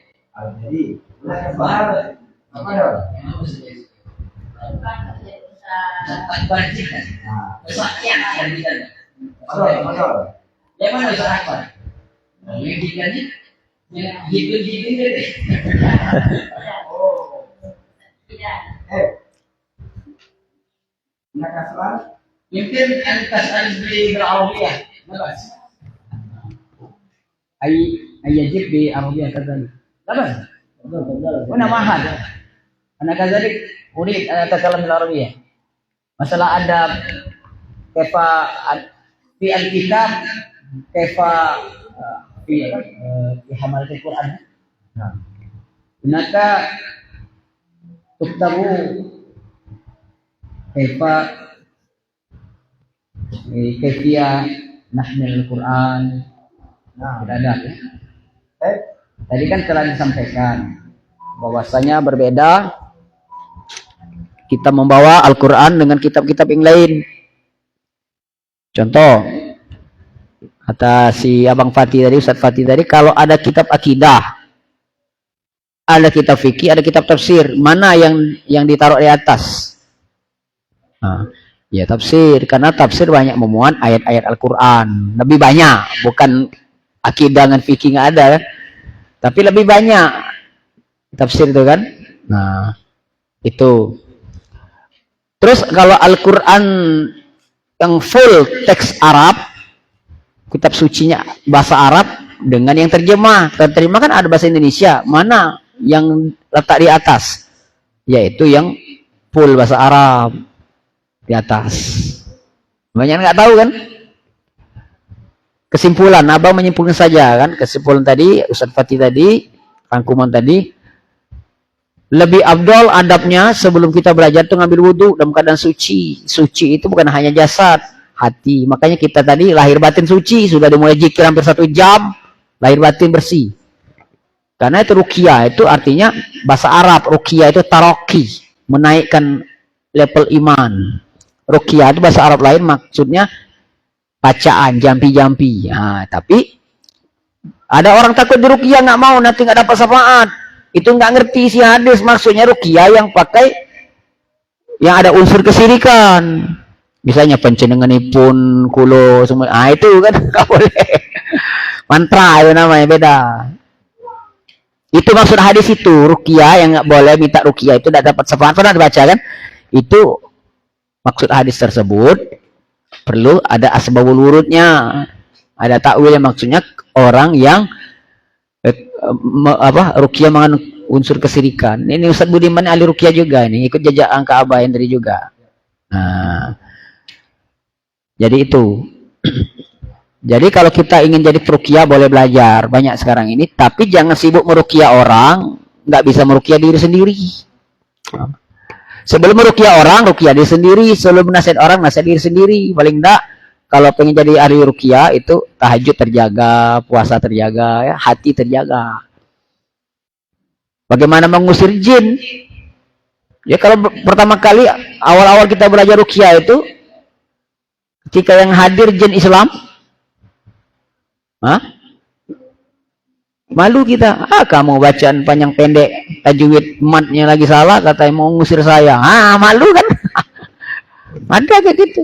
[SPEAKER 3] Jadi apa dong? Yang mau saja. Masuk. Yang mana Ustaz Akbar? Yang digani, yang hidung deh. Oh. Nak asal? Mungkin antas di Arabia. Lepas. Ayajib di Arabia kadzalik. Lepas. Mana mahal? Anak kadzalik urid atakalam bil Arabia. Masalah adab kaifa fi al-kitab kaifa fi hamalat al-Quran. Nah. Hunaka tuktabu kaifa
[SPEAKER 1] Kaifiah nahmil Quran. Nah, sudah ada ya. Tadi kan telah disampaikan bahwasanya berbeda kita membawa Al-Quran dengan kitab-kitab yang lain. Contoh, kata si Abang Fatih tadi, Ustadz Fatih tadi, kalau ada kitab akidah, ada kitab fikih, ada kitab tafsir, mana yang ditaruh di atas? Nah, ya tafsir, karena tafsir banyak memuat ayat-ayat Al-Quran, lebih banyak, bukan akidah dengan fikih nggak ada, kan? Tapi lebih banyak tafsir itu kan. Nah, itu. Terus kalau Al-Quran yang full teks Arab, kitab sucinya bahasa Arab dengan yang terjemah. Terjemah kan ada bahasa Indonesia. Mana yang letak di atas? Yaitu yang full bahasa Arab di atas. Banyak nggak tahu kan? Kesimpulan, Abang menyimpulkan saja kan. Kesimpulan tadi, Ustadz Fatih tadi, rangkuman tadi, lebih afdol adabnya sebelum kita belajar itu ngambil wudhu dalam keadaan suci. Suci itu bukan hanya jasad, hati. Makanya kita tadi lahir batin suci, sudah dimulai zikir hampir 1 jam, lahir batin bersih. Karena itu ruqyah, itu artinya bahasa Arab, ruqyah itu taroki, menaikkan level iman. Ruqyah itu bahasa Arab lain, maksudnya bacaan, jampi-jampi. Nah, tapi ada orang takut di ruqyah, nggak mau, nanti nggak dapat syafaat. Itu nggak ngerti si hadis, maksudnya ruqyah yang pakai yang ada unsur kesirikan. Misalnya pencenenganipun kulo semua. Ah itu kan nggak boleh. Mantra itu namanya, beda. Itu maksud hadis itu, ruqyah yang nggak boleh minta ruqyah itu tidak dapat syafaat. Pernah dibaca kan? Itu maksud hadis tersebut perlu ada asbabul wurudnya. Ada takwil yang maksudnya orang yang ruqyah mengandung unsur kesirikan. Ini Ustadz Budiman ahli ruqyah juga, ini ikut jejak angka Abah Hendri juga. Nah, jadi itu. Jadi kalau kita ingin jadi peruqyah boleh belajar banyak sekarang ini, tapi jangan sibuk meruqyah orang, nggak bisa meruqyah diri sendiri. Sebelum meruqyah orang, ruqyah diri sendiri. Sebelum nasihat orang, nasihat diri sendiri. Paling enggak kalau pengen jadi ahli ruqyah itu tahajud terjaga, puasa terjaga, ya, hati terjaga. Bagaimana mengusir jin? Ya kalau pertama kali awal-awal kita belajar ruqyah itu, ketika yang hadir jin Islam, malu kita. Kamu bacaan panjang pendek, tajwid matnya lagi salah, katanya mau ngusir saya. Malu kan? Ada kayak gitu.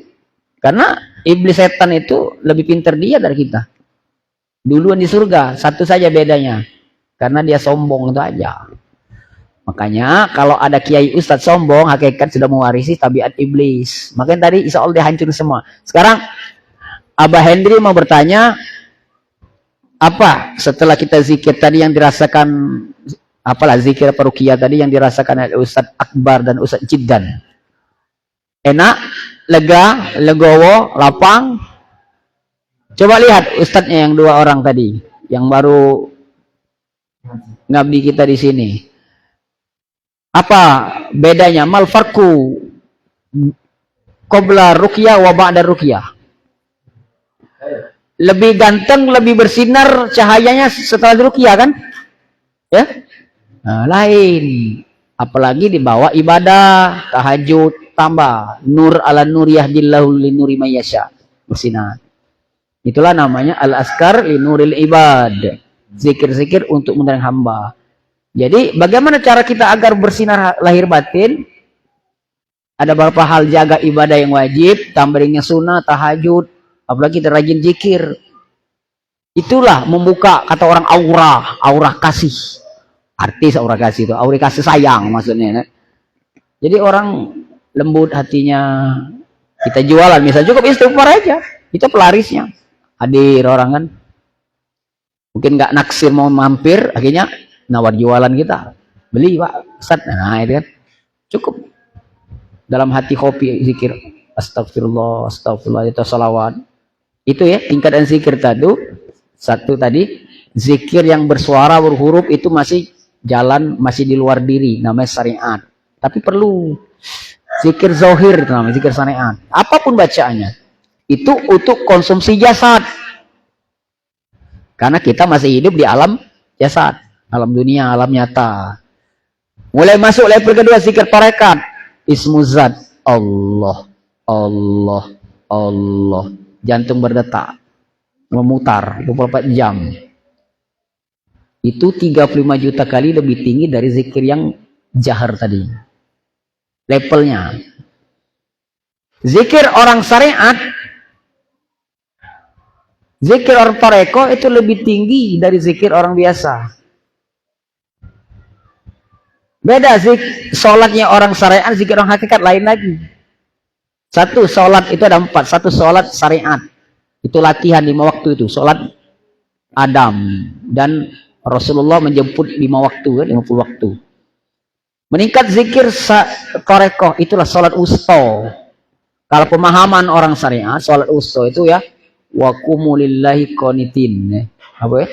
[SPEAKER 1] Karena iblis setan itu lebih pintar dia dari kita. Duluan di surga, satu saja bedanya. Karena dia sombong itu aja. Makanya kalau ada kiai ustadz sombong, hakikat sudah mewarisi tabiat iblis. Makanya tadi insya Allah dihancurin semua. Sekarang Abah Hendri mau bertanya, apa setelah kita zikir tadi yang dirasakan, apalah zikir peruqyah tadi yang dirasakan oleh Ustadz Akbar dan Ustadz Jiddan? Enak, lega, legowo, lapang. Coba lihat ustadznya yang 2 orang tadi, yang baru ngabdi kita di sini. Apa bedanya? Mal farqu qabla ruqyah wa ba'da ruqyah. Lebih ganteng, lebih bersinar cahayanya setelah ruqyah kan? Ya? Nah, lain. Apalagi dibawa ibadah, tahajud, tambah nur ala nur yahdillahu linuri mayyasha, bersinar. Itulah namanya al-askar linuril ibad, zikir-zikir untuk menerang hamba. Jadi bagaimana cara kita agar bersinar lahir batin? Ada beberapa hal: jaga ibadah yang wajib, tambahnya sunnah, tahajud, apalagi kita rajin zikir. Itulah membuka, kata orang, aura kasih. Artis aura kasih itu, aura kasih sayang maksudnya. Jadi orang lembut hatinya, kita jualan, misalnya cukup istighfar aja, itu pelarisnya. Hadir orang kan, mungkin nggak naksir mau mampir, akhirnya nawar jualan kita, beli Pak Ustaz. Nah itu kan cukup dalam hati kopi zikir astagfirullah, astagfirullah, itu salawat. Itu ya tingkatan zikir tadi. Satu tadi zikir yang bersuara berhuruf itu masih jalan, masih di luar diri, namanya syariat. Tapi perlu zikir zahir, itu namanya zikir syariat. Apapun bacaannya, Itu untuk konsumsi jasad. Karena kita masih hidup di alam jasad, alam dunia, alam nyata. Mulai masuk level kedua, zikir tarekat. Ismuzat, Allah, Allah, Allah. Jantung berdetak, memutar 24 jam. Itu 35 juta kali lebih tinggi dari zikir yang jahar tadi. Levelnya. Zikir orang syariat, zikir orang toreko itu lebih tinggi dari zikir orang biasa. Beda sholatnya orang syariat, zikir orang hakikat lain lagi. Satu sholat itu ada 4. Satu sholat syariat, itu latihan 5 waktu itu. Sholat Adam dan Rasulullah menjemput 5 waktu, 50 waktu. Meningkat zikir toreko, itulah sholat usto. Kalau pemahaman orang syariat, sholat usto itu ya wa qumu lillahi qanitin. Apa ya?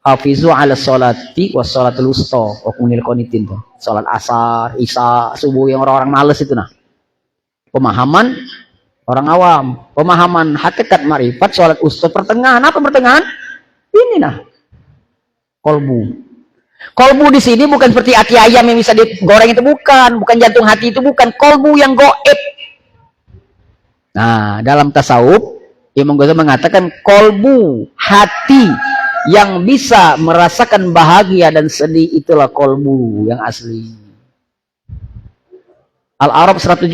[SPEAKER 1] Hafizu ala sholati wa sholatul usta wa qumu lil qanitin. Sholat asar, isya, subuh yang orang-orang males itu nah. Pemahaman orang awam, pemahaman hakikat marifat sholat usta pertengahan. Apa pertengahan? Ini nah. Kolbu. Kolbu di sini bukan seperti hati ayam yang bisa digoreng, itu bukan jantung hati, itu bukan. Kolbu yang goib. Nah, dalam tasawuf Imam Ghazali mengatakan kolbu, hati yang bisa merasakan bahagia dan sedih, itulah kolbu yang asli. Al-Arab 179.